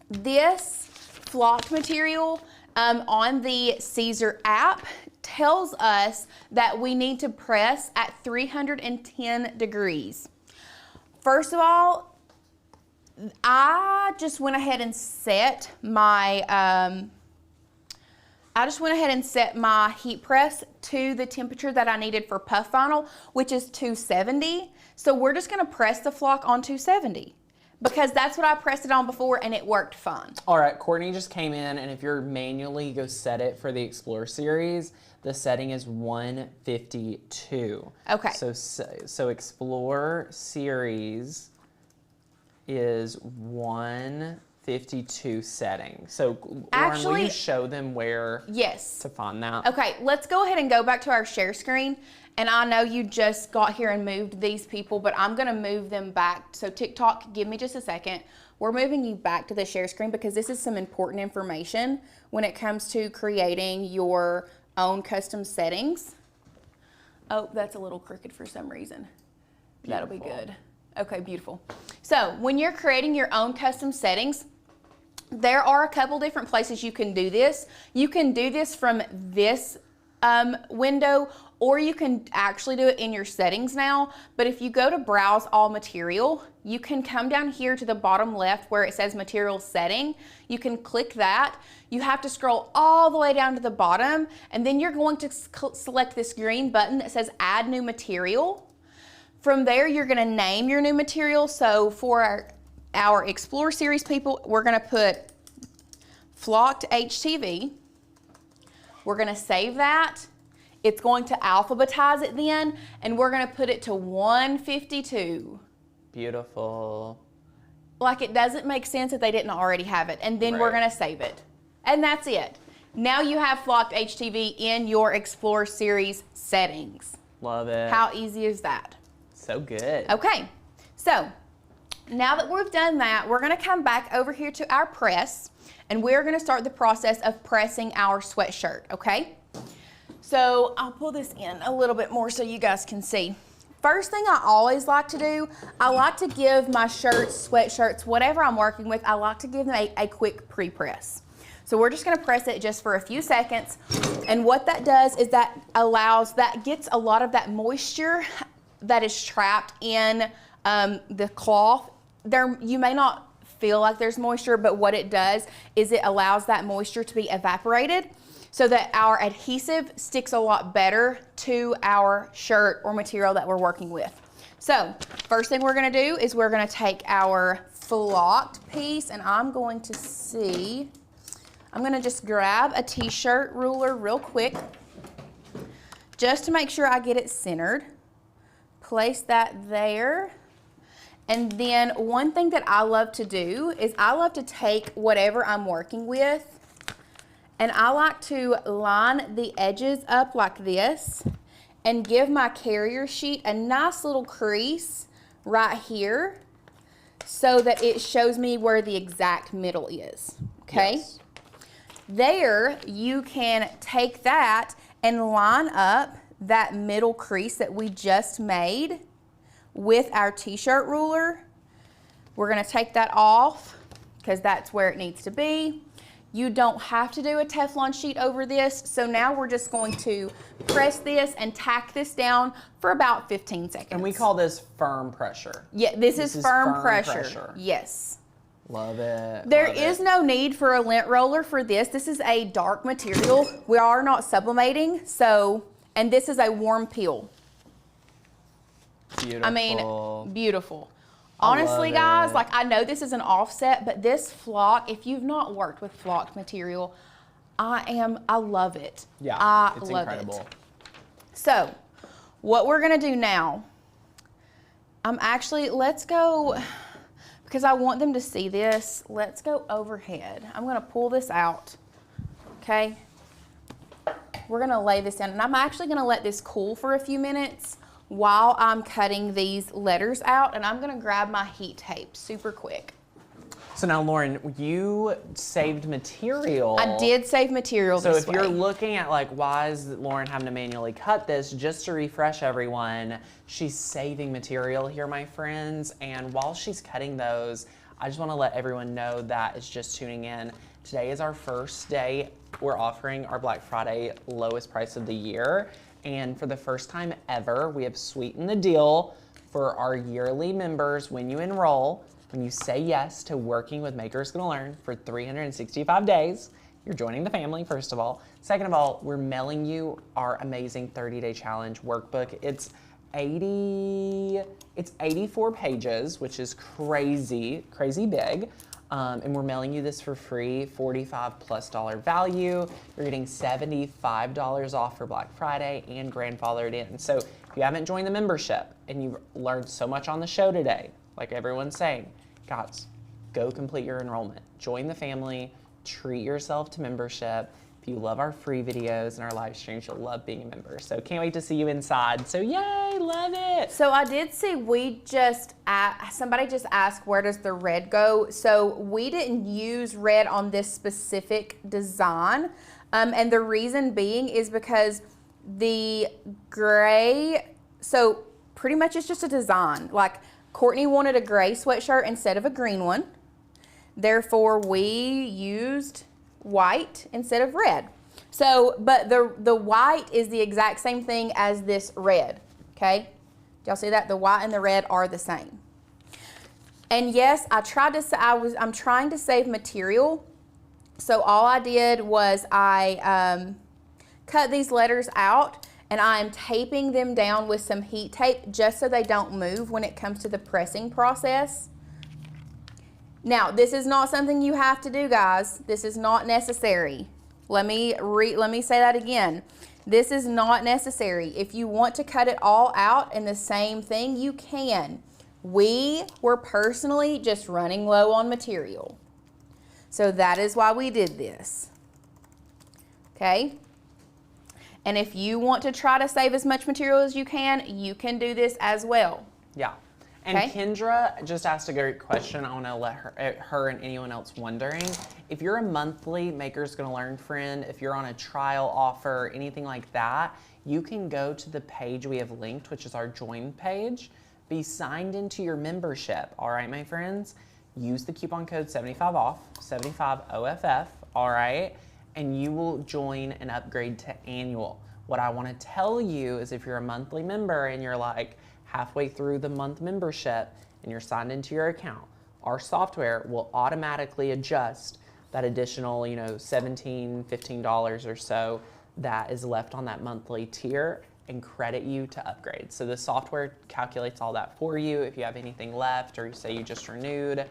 this flocked material on the Caesar app tells us that we need to press at 310 degrees. First of all, I just went ahead and set my heat press to the temperature that I needed for puff vinyl, which is 270. So we're just gonna press the flock on 270. Because that's what I pressed it on before and it worked fine. All right, Courtney just came in, and if you're manually go set it for the Explore Series, the setting is 152. Okay. So Explore Series is 152 setting. So Lauren, will you show them where to find that? Okay, let's go ahead and go back to our share screen. And I know you just got here and moved these people, but I'm gonna move them back. So TikTok, give me just a second. We're moving you back to the share screen because this is some important information when it comes to creating your own custom settings. Oh, that's a little crooked for some reason. That'll be good. Okay, beautiful. So when you're creating your own custom settings, there are a couple different places you can do this. You can do this from this window, or you can actually do it in your settings now. But if you go to browse all material, you can come down here to the bottom left where it says material setting. You can click that. You have to scroll all the way down to the bottom, and then you're going to select this green button that says add new material. From there, you're gonna name your new material. So for our Explore Series people, we're gonna put flocked HTV. We're gonna save that. It's going to alphabetize it then, and we're gonna put it to 152. Beautiful. Like, it doesn't make sense if they didn't already have it. And then we're gonna save it. And that's it. Now you have flocked HTV in your Explore Series settings. Love it. How easy is that? So good. Okay, so now that we've done that, we're gonna come back over here to our press, and we're gonna start the process of pressing our sweatshirt, okay? So I'll pull this in a little bit more so you guys can see. First thing I always like to do, I like to give my shirts, sweatshirts, whatever I'm working with, I like to give them a quick pre-press. So we're just gonna press it just for a few seconds. And what that does is that gets a lot of that moisture that is trapped in the cloth. You may not feel like there's moisture, but what it does is it allows that moisture to be evaporated so that our adhesive sticks a lot better to our shirt or material that we're working with. So first thing we're gonna do is we're gonna take our flocked piece, and I'm gonna just grab a t-shirt ruler real quick just to make sure I get it centered. Place that there. And then one thing that I love to do is I love to take whatever I'm working with, and I like to line the edges up like this and give my carrier sheet a nice little crease right here so that it shows me where the exact middle is, okay? Yes. There, you can take that and line up that middle crease that we just made with our t-shirt ruler. We're gonna take that off because that's where it needs to be. You don't have to do a Teflon sheet over this, so now we're just going to press this and tack this down for about 15 seconds. And we call this firm pressure. Yeah, this is firm pressure. Yes. Love it. There is no need for a lint roller for this. This is a dark material. We are not sublimating, and this is a warm peel. Beautiful. I mean, beautiful. Honestly, guys, like I know this is an offset, but this flock, if you've not worked with flocked material, I love it. Yeah, it's incredible. So, what we're gonna do now, let's go, because I want them to see this, let's go overhead. I'm gonna pull this out, okay? We're gonna lay this down, and I'm actually gonna let this cool for a few minutes while I'm cutting these letters out, and I'm gonna grab my heat tape super quick. So now, Lauren, you saved material. I did save material this way. So if you're looking at like, why is Lauren having to manually cut this, just to refresh everyone, she's saving material here, my friends. And while she's cutting those, I just wanna let everyone know that is just tuning in. Today is our first day. We're offering our Black Friday lowest price of the year. And for the first time ever, we have sweetened the deal for our yearly members. When you enroll, when you say yes to working with Maker's Gonna Learn for 365 days, you're joining the family, first of all. Second of all, we're mailing you our amazing 30-day challenge workbook. It's 84 pages, which is crazy big. And we're mailing you this for free, $45+ value. You're getting $75 off for Black Friday and grandfathered in. So if you haven't joined the membership and you've learned so much on the show today, like everyone's saying, guys, go complete your enrollment. Join the family, treat yourself to membership. If you love our free videos and our live streams, you'll love being a member. So can't wait to see you inside. So yay, love it. So I did see somebody just asked, where does the red go? So we didn't use red on this specific design. And the reason being is because the gray, so pretty much it's just a design. Like Courtney wanted a gray sweatshirt instead of a green one. Therefore we used white instead of red. So, but the white is the exact same thing as this red, okay? Y'all see that? The white and the red are the same. And yes, I'm trying to save material. So all I did was I cut these letters out, and I am taping them down with some heat tape just so they don't move when it comes to the pressing process. Now, this is not something you have to do, guys. This is not necessary. Let me say that again. This is not necessary. If you want to cut it all out in the same thing, you can. We were personally just running low on material. So that is why we did this. Okay? And if you want to try to save as much material as you can do this as well. Yeah. And Okay. Kendra just asked a great question. I want to let her and anyone else wondering. If you're a monthly Maker's Gonna Learn friend, if you're on a trial offer, anything like that, you can go to the page we have linked, which is our join page. Be signed into your membership. All right, my friends? Use the coupon code 75OFF, 75OFF, all right? And you will join and upgrade to annual. What I want to tell you is if you're a monthly member and you're like halfway through the month membership and you're signed into your account, our software will automatically adjust that additional, $17, $15 or so that is left on that monthly tier and credit you to upgrade. So the software calculates all that for you if you have anything left or you say you just renewed,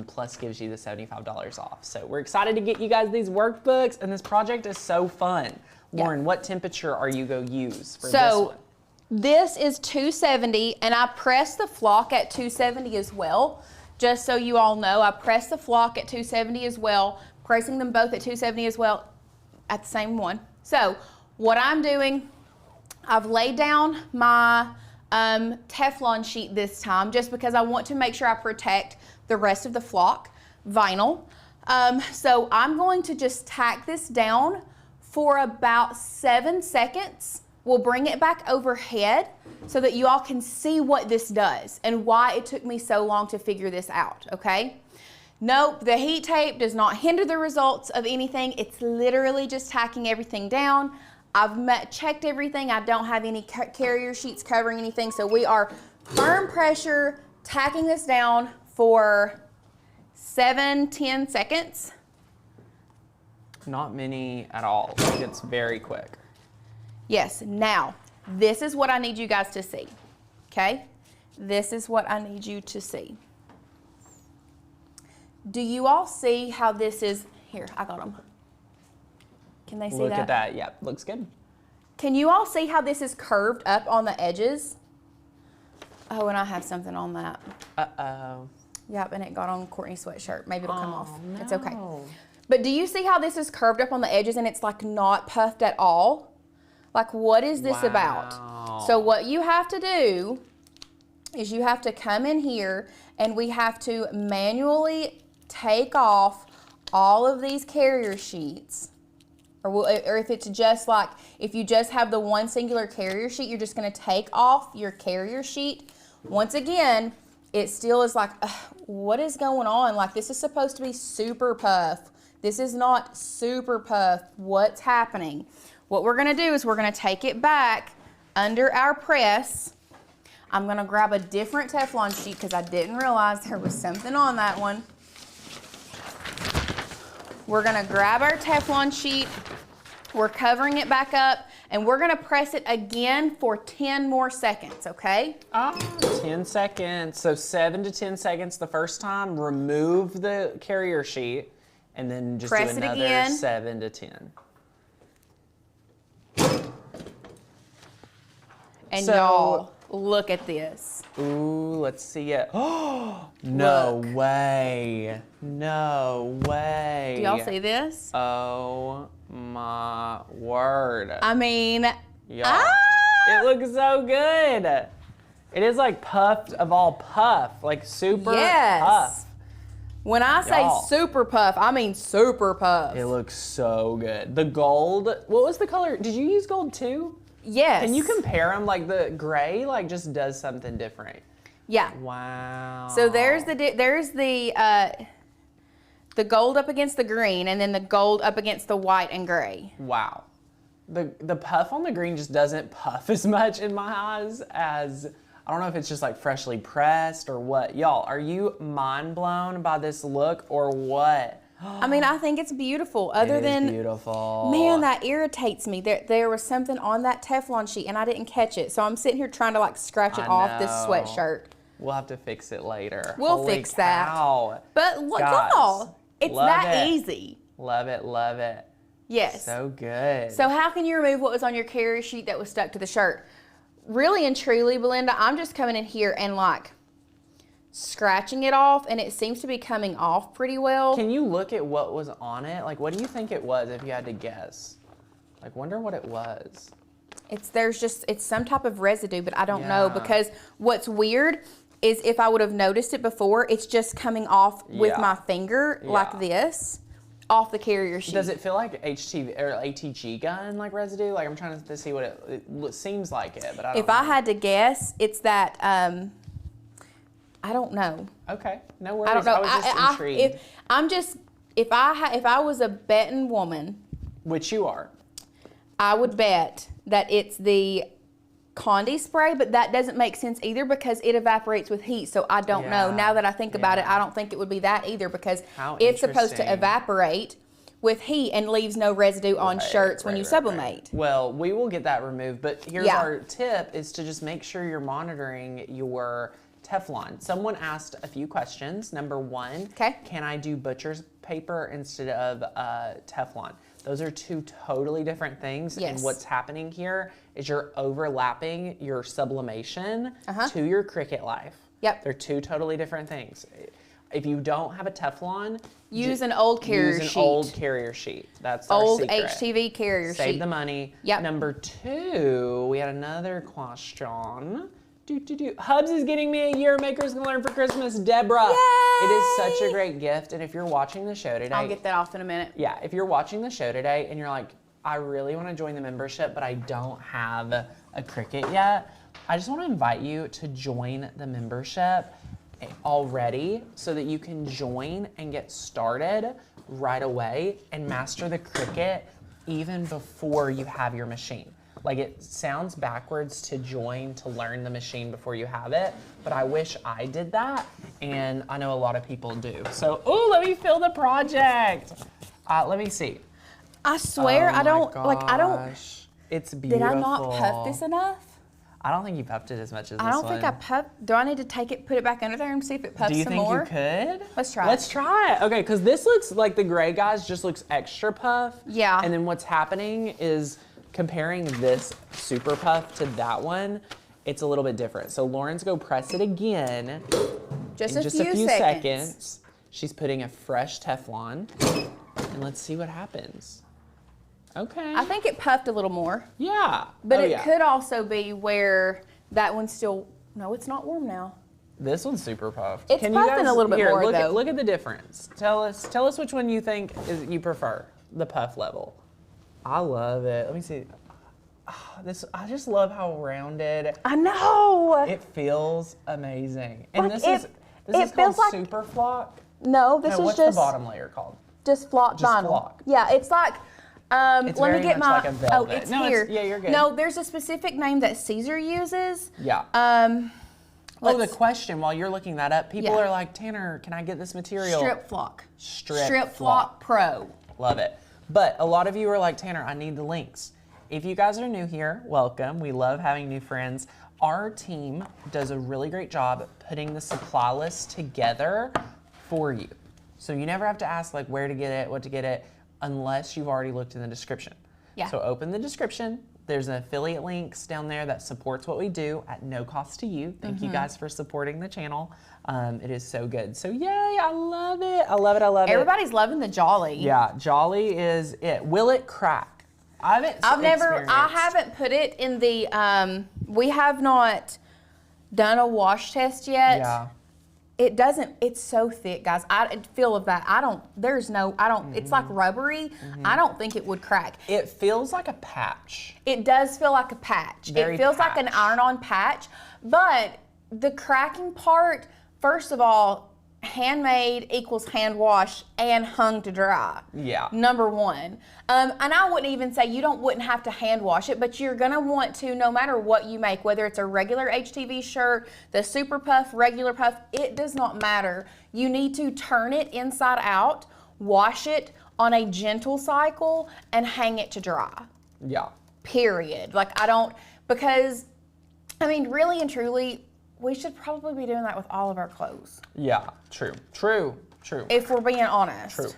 plus gives you the $75 off. So we're excited to get you guys these workbooks, and this project is so fun. Lauren, what temperature are you going to use for this one? This is 270, and I pressed the flock at 270 as well. Just so you all know, I pressed the flock at 270 as well, pressing them both at 270 as well at the same one. So what I'm doing, I've laid down my Teflon sheet this time just because I want to make sure I protect the rest of the flock vinyl. So I'm going to just tack this down for about 7 seconds. We'll bring it back overhead so that you all can see what this does and why it took me so long to figure this out, okay? Nope, the heat tape does not hinder the results of anything. It's literally just tacking everything down. I've checked everything. I don't have any carrier sheets covering anything, so we are firm pressure tacking this down for 7-10 seconds. Not many at all. It's very quick. Yes, now, this is what I need you guys to see, okay? This is what I need you to see. Do you all see how this is? Here, I got them. Can they see that? Look at that. Yep, looks good. Can you all see how this is curved up on the edges? Oh, and I have something on that. Uh-oh. Yep, and it got on Courtney's sweatshirt. Maybe it'll come off. No. It's okay. But do you see how this is curved up on the edges and it's like not puffed at all? Like, what is this about? So what you have to do is you have to come in here and we have to manually take off all of these carrier sheets. Or if it's just like, if you just have the one singular carrier sheet, you're just gonna take off your carrier sheet. Once again, it still is like, what is going on? Like, this is supposed to be super puff. This is not super puff. What's happening? What we're gonna do is we're gonna take it back under our press. I'm gonna grab a different Teflon sheet because I didn't realize there was something on that one. We're gonna grab our Teflon sheet. We're covering it back up and we're gonna press it again for 10 more seconds, okay? 10 seconds. So 7 to 10 seconds the first time. Remove the carrier sheet and then just Press do it another again. 7 to 10. And So- y'all, look at this. Ooh, let's see it. Oh, no Look. way. No way. Do y'all see this? Oh my word. I mean, Y'all, it looks so good. It is like puffed of all puff, like super yes. puff. When I say Y'all. super puff, I mean super puff. It looks so good. The gold, what was the color? Did you use gold too? Yes. Can you compare them? Like the gray, like just does something different. Yeah. Wow. So there's the gold up against the green, and then the gold up against the white and gray. Wow. The puff on the green just doesn't puff as much in my eyes as, I don't know if it's just like freshly pressed or what. Y'all, are you mind blown by this look or what? I mean, I think it's beautiful. Other It is than, beautiful. man, that irritates me. There was something on that Teflon sheet, and I didn't catch it. So I'm sitting here trying to like scratch it I off this know. sweatshirt. We'll have to fix it later. We'll Holy fix that. cow. But look, Guys, y'all, it's love that it. easy. Love it, love it. Yes. So good. So how can you remove what was on your carrier sheet that was stuck to the shirt? Really and truly, Belinda, I'm just coming in here and like scratching it off, and it seems to be coming off pretty well. Can you look at what was on it? Like, what do you think it was if you had to guess? Like, wonder what it was. It's some type of residue, but I don't know, Yeah. because what's weird is if I would have noticed it before, it's just coming off with my finger like this, off the carrier sheet. Does it feel like HTV or ATG gun like residue? Like I'm trying to see what it seems like it, but I don't know. I had to guess, it's that, I don't know. Okay, no worries. I don't know. I was just intrigued. If I was a betting woman, which you are, I would bet that it's the Condi spray, but that doesn't make sense either because it evaporates with heat. So I don't know. Now that I think about it, I don't think it would be that either because it's supposed to evaporate with heat and leaves no residue on shirts when you sublimate. Well, we will get that removed, but here's our tip is to just make sure you're monitoring your Teflon. Someone asked a few questions. Number one, can I do butcher's paper instead of Teflon? Those are two totally different things. And what's happening here is you're overlapping your sublimation to your Cricut life. They're two totally different things. If you don't have a Teflon, use an old carrier sheet. Use an old carrier sheet. That's our old secret. HTV carrier sheet. Save the money. Number two, we had another question. Hubs is getting me a Year Makers Gonna Learn for Christmas, Deborah. Yay! It is such a great gift. And if you're watching the show today. I'll get that off in a minute. Yeah, if you're watching the show today and you're like, I really want to join the membership, but I don't have a Cricut yet, I just want to invite you to join the membership already so that you can join and get started right away and master the Cricut even before you have your machine. Like it sounds backwards to join to learn the machine before you have it, but I wish I did that, and I know a lot of people do. So, ooh, let me fill the project. Let me see. I swear I don't. It's beautiful. Did I not puff this enough? I don't think you puffed it as much as this one. I don't think I puffed. Do I need to put it back under there and see if it puffs some more? Do you think you could? Let's try it. Let's try it. Okay, because this looks like the gray guys just looks extra puff. Yeah. And then what's happening is comparing this super puff to that one, it's a little bit different. So Lauren's go press it again. Just a few seconds. She's putting a fresh Teflon, and let's see what happens. Okay. I think it puffed a little more. Yeah. But it could also be where that one's still, no, it's not warm now. This one's super puffed. It's puffing a little bit more though. Look at the difference. Tell us which one you think you prefer, the puff level. I love it. Let me see. I just love how rounded. I know. It feels amazing. And like this is called like, Super Flock? No, this is what's just. the bottom layer called? Just flock vinyl. Flock. Yeah, it's like. It's let me get my. Like a velvet. Oh, it's here. Yeah, you're good. No, there's a specific name that Caesar uses. Yeah. The question while you're looking that up, people are like, Tanner, can I get this material? Strip Flock. Strip Flock Pro. Love it. But a lot of you are like, Tanner, I need the links. If you guys are new here, welcome. We love having new friends. Our team does a really great job putting the supply list together for you. So you never have to ask like where to get it, what to get it, unless you've already looked in the description. Yeah. So open the description. There's an affiliate links down there that supports what we do at no cost to you. Thank you guys for supporting the channel. It is so good. So yay, I love it. I love it, I love it. Everybody's loving the Jolly. Yeah, Jolly is it. Will it crack? I haven't put it in the, we have not done a wash test yet. Yeah. It doesn't, it's so thick, guys. I feel of that. It's like rubbery. I don't think it would crack. It feels like a patch. It does feel like a patch. It feels like an iron-on patch, but the cracking part, first of all, handmade equals hand wash and hung to dry. Yeah. Number one. And I wouldn't even say wouldn't have to hand wash it, but you're gonna want to, no matter what you make, whether it's a regular HTV shirt, the super puff, regular puff, it does not matter. You need to turn it inside out, wash it on a gentle cycle, and hang it to dry. Yeah. Period. Because, I mean, really and truly, we should probably be doing that with all of our clothes. Yeah, true. If we're being honest. True.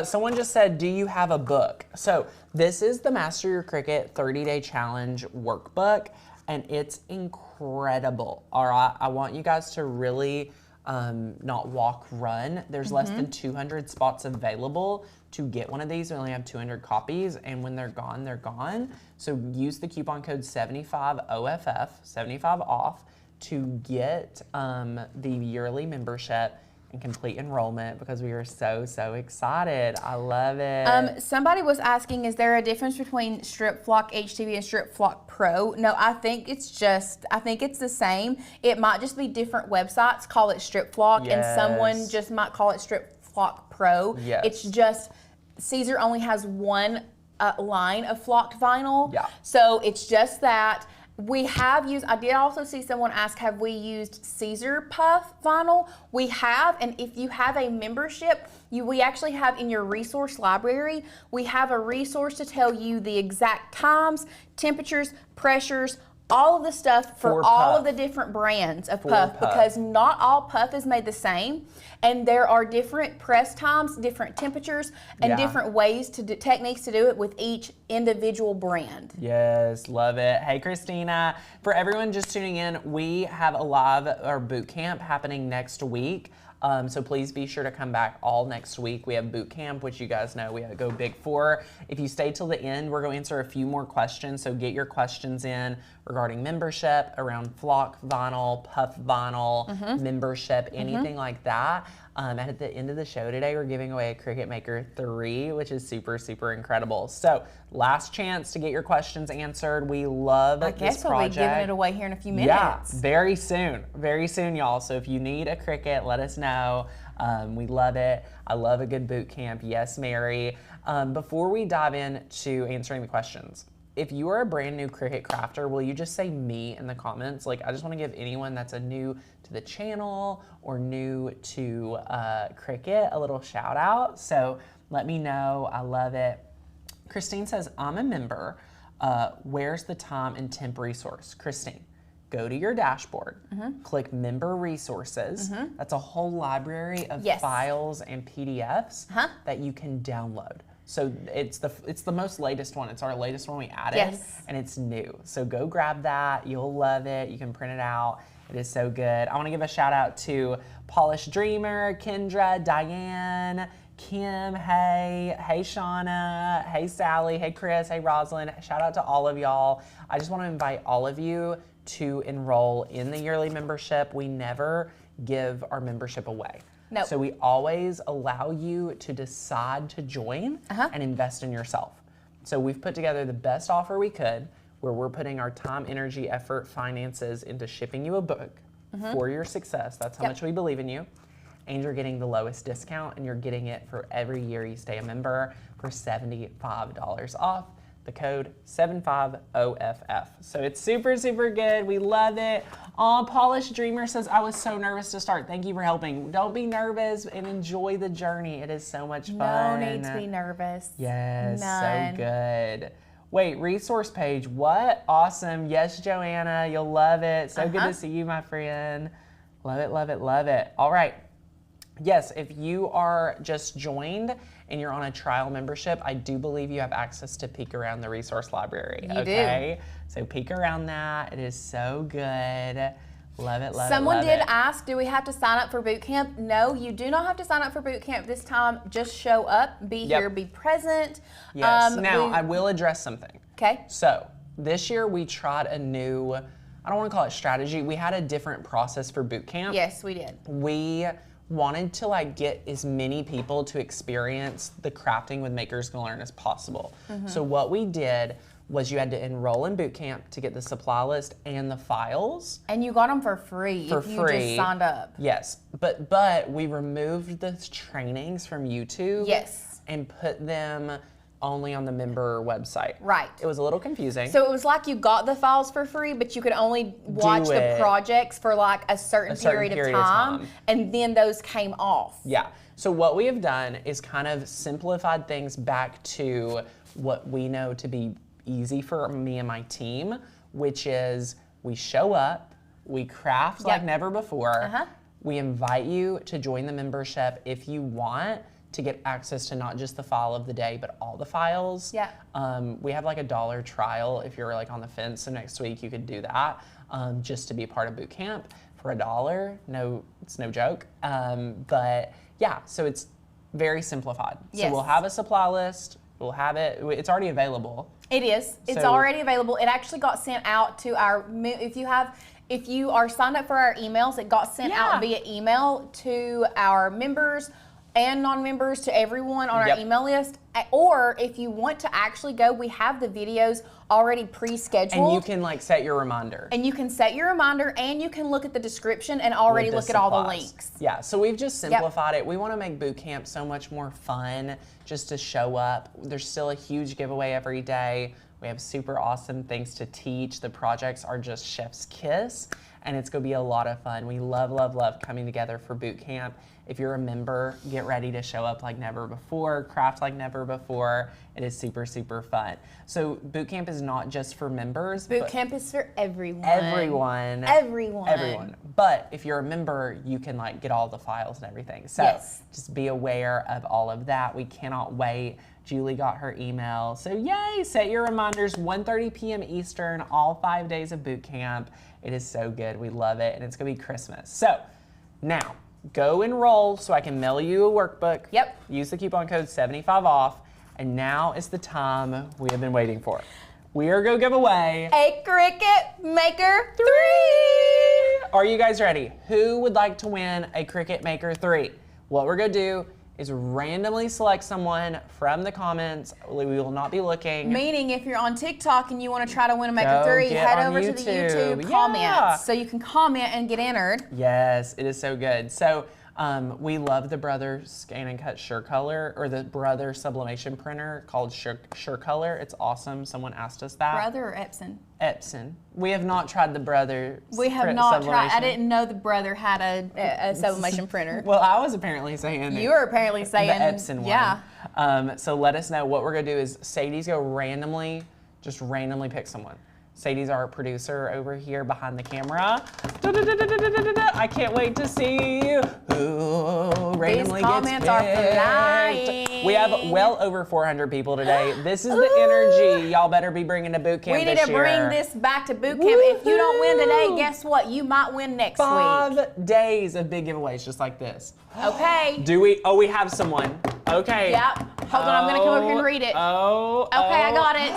Someone just said, do you have a book? So this is the Master Your Cricut 30-Day Challenge workbook, and it's incredible. All right, I want you guys to really not walk, run. There's less than 200 spots available to get one of these. We only have 200 copies, and when they're gone, they're gone. So use the coupon code 75OFF, 75 off, to get the yearly membership and complete enrollment because we are so excited. I love it. Somebody was asking, is there a difference between Strip Flock HTV and Strip Flock Pro? No, I think it's the same. It might just be different websites call it Strip Flock, and someone just might call it Strip Flock Pro. Yes. It's just Caesar only has one line of flocked vinyl. Yeah. So it's just that. We have used, I did also see someone ask, have we used Caesar Puff vinyl? We have, and if you have a membership, we actually have in your resource library, we have a resource to tell you the exact times, temperatures, pressures, all of the stuff for all of the different brands of puff, because not all puff is made the same, and there are different press times, different temperatures, and different ways to techniques to do it with each individual brand. Yes, love it. Hey, Christina. For everyone just tuning in, we have a live boot camp happening next week. So please be sure to come back all next week. We have boot camp, which you guys know we go big for. If you stay till the end, we're going to answer a few more questions. So get your questions in regarding membership, around flock vinyl, puff vinyl, membership, anything like that. At the end of the show today, we're giving away a Cricut Maker 3, which is super incredible. So last chance to get your questions answered. We love this project. I guess we'll be giving it away here in a few minutes. Yeah, very soon, y'all. So if you need a Cricut, let us know. We love it. I love a good boot camp. Yes, Mary. Before we dive into answering the questions, if you are a brand new Cricut crafter, will you just say me in the comments? Like, I just want to give anyone that's a new to the channel or new to Cricut a little shout out. So let me know. I love it. Christine says, I'm a member. Where's the time and temp resource? Christine, go to your dashboard, click member resources. That's a whole library of files and PDFs that you can download. So it's the most latest one. It's our latest one we added, and it's new. So go grab that. You'll love it. You can print it out. It is so good. I want to give a shout out to Polished Dreamer, Kendra, Diane, Kim, hey Shauna, hey Sally, hey Chris, hey Rosalind. Shout out to all of y'all. I just want to invite all of you to enroll in the yearly membership. We never give our membership away. No. So we always allow you to decide to join and invest in yourself. So we've put together the best offer we could, where we're putting our time, energy, effort, finances into shipping you a book for your success. That's how much we believe in you. And you're getting the lowest discount, and you're getting it for every year you stay a member for $75 off. The code 750FF. So it's super good. We love it. Polished Dreamer says, I was so nervous to start. Thank you for helping. Don't be nervous and enjoy the journey. It is so much fun. No need to be nervous. Yes, None. So good. Wait, resource page. What? Awesome. Yes, Joanna, you'll love it. So good to see you, my friend. Love it, love it, love it. All right. Yes, if you are just joined and you're on a trial membership, I do believe you have access to peek around the resource library. You do. So peek around that. It is so good. Love it, love it, Someone love did it. ask, do we have to sign up for boot camp? No, you do not have to sign up for boot camp this time. Just show up, be here, be present. Yes. Now, I will address something. Okay. So this year we tried a new, I don't want to call it strategy. We had a different process for boot camp. Yes, we did. We wanted to get as many people to experience the crafting with Makers Gonna Learn as possible. So what we did was you had to enroll in boot camp to get the supply list and the files. And you got them for free if you just signed up. Yes, but we removed the trainings from YouTube. Yes. And put them only on the member website. Right. It was a little confusing. So it was like you got the files for free, but you could only watch the projects for like a certain period of time, and then those came off. Yeah. So what we have done is kind of simplified things back to what we know to be easy for me and my team, which is we show up, we craft like never before. We invite you to join the membership if you want to get access to not just the file of the day, but all the files. Yeah. We have like a $1 trial if you're like on the fence. So next week you could do that just to be a part of boot camp for $1. No, it's no joke. But yeah, so it's very simplified. Yes. So we'll have a supply list. We'll have it. It's already available. It is. It's So- already available. It actually got sent out to our, if you are signed up for our emails, it got sent out via email to our members and non-members, to everyone on our email list. Or if you want to actually go, we have the videos already pre-scheduled. And you can like set your reminder. And you can set your reminder, and you can look at the description and already look at all the links. Yeah, so we've just simplified it. We want to make boot camp so much more fun just to show up. There's still a huge giveaway every day. We have super awesome things to teach. The projects are just chef's kiss, and it's going to be a lot of fun. We love, love, love coming together for boot camp. If you're a member, get ready to show up like never before, craft like never before. It is super, super fun. So boot camp is not just for members. Boot camp is for everyone. Everyone. But if you're a member, you can like get all the files and everything. So just be aware of all of that. We cannot wait. Julie got her email. So yay, set your reminders, 1:30 p.m. Eastern, all 5 days of boot camp. It is so good. We love it. And it's going to be Christmas. So now, go enroll so I can mail you a workbook. Yep. Use the coupon code 75 off. And now is the time we have been waiting for. We are going to give away a Cricut Maker 3. Are you guys ready? Who would like to win a Cricut Maker 3? What we're going to do is randomly select someone from the comments. We will not be looking. Meaning, if you're on TikTok and you want to try to win a Maker 3, head over to the YouTube comments so you can comment and get entered. Yes, it is so good. So we love the Brother Scan and Cut SureColor, or the Brother Sublimation Printer called SureColor. It's awesome. Someone asked us that. Brother or Epson? Epson. We have not tried the Brother. We have not tried. I didn't know the Brother had a sublimation printer. Well, I was apparently saying. You were apparently saying the Epson one. Yeah. So let us know. What we're gonna do is Sadie's go just randomly pick someone. Sadie's our producer over here behind the camera. I can't wait to see who randomly gets picked. These comments are flying. We have well over 400 people today. This is the energy y'all better be bringing to boot camp this year. We need to bring this back to boot camp. If you don't win today, guess what? You might win next week. 5 days of big giveaways just like this. Okay. Do we? Oh, we have someone. Okay. Yep. Hold on, I'm going to come over here and read it. Okay, I got it.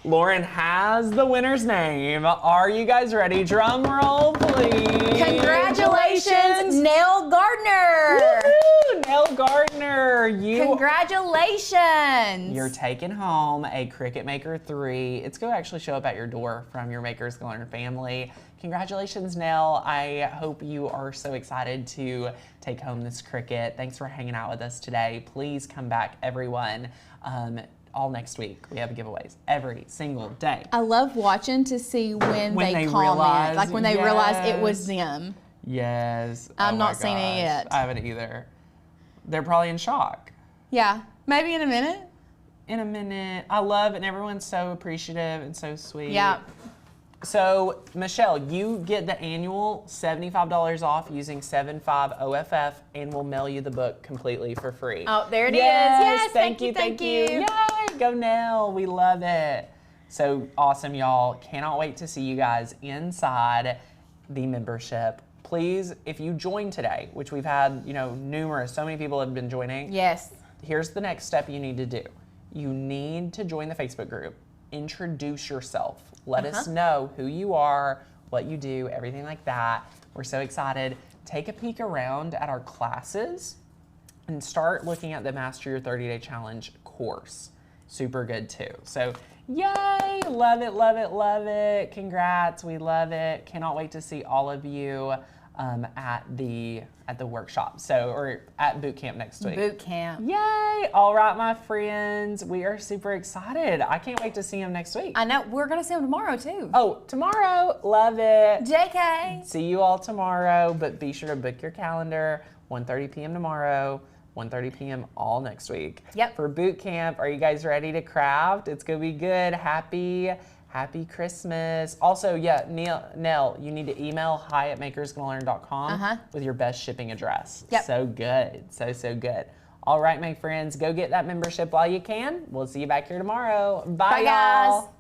Lauren has the winner's name. Are you guys ready? Drum roll, please. Congratulations, Nell Gardner. Woo-hoo, Nell Gardner. Congratulations. You're taking home a Cricut Maker 3. It's going to actually show up at your door from your Makers Gonna Learn family. Congratulations, Nell. I hope you are so excited to take home this Cricut. Thanks for hanging out with us today. Please come back, everyone. All next week. We have giveaways every single day. I love watching to see when they comment, realize, like when they realize it was them. Yes. I'm not seeing it yet. I haven't either. They're probably in shock. Yeah, maybe in a minute. In a minute. I love it, and everyone's so appreciative and so sweet. Yeah. So, Michelle, you get the annual $75 off using 75OFF, and we'll mail you the book completely for free. Oh, there it is. Yes, thank you. Yay, go Nell. We love it. So awesome, y'all. Cannot wait to see you guys inside the membership. Please, if you join today, which we've had, so many people have been joining. Yes. Here's the next step you need to do. You need to join the Facebook group. Introduce yourself. Let us know who you are, what you do, everything like that. We're so excited. Take a peek around at our classes and start looking at the Master Your 30-Day Challenge course. Super good too. So yay, love it, love it, love it. Congrats, we love it. Cannot wait to see all of you at the workshop, or at boot camp next week. Boot camp. Yay! All right, my friends, we are super excited. I can't wait to see them next week. I know, we're gonna see them tomorrow too. Oh, tomorrow, love it. JK. See you all tomorrow, but be sure to book your calendar, 1:30 p.m. tomorrow, 1:30 p.m. all next week. Yep. For boot camp, are you guys ready to craft? It's gonna be good. Happy Christmas. Also, Nell, you need to email hi@makersgonnalearn.com with your best shipping address. Yep. So good. So good. All right, my friends, go get that membership while you can. We'll see you back here tomorrow. Bye, y'all. Guys.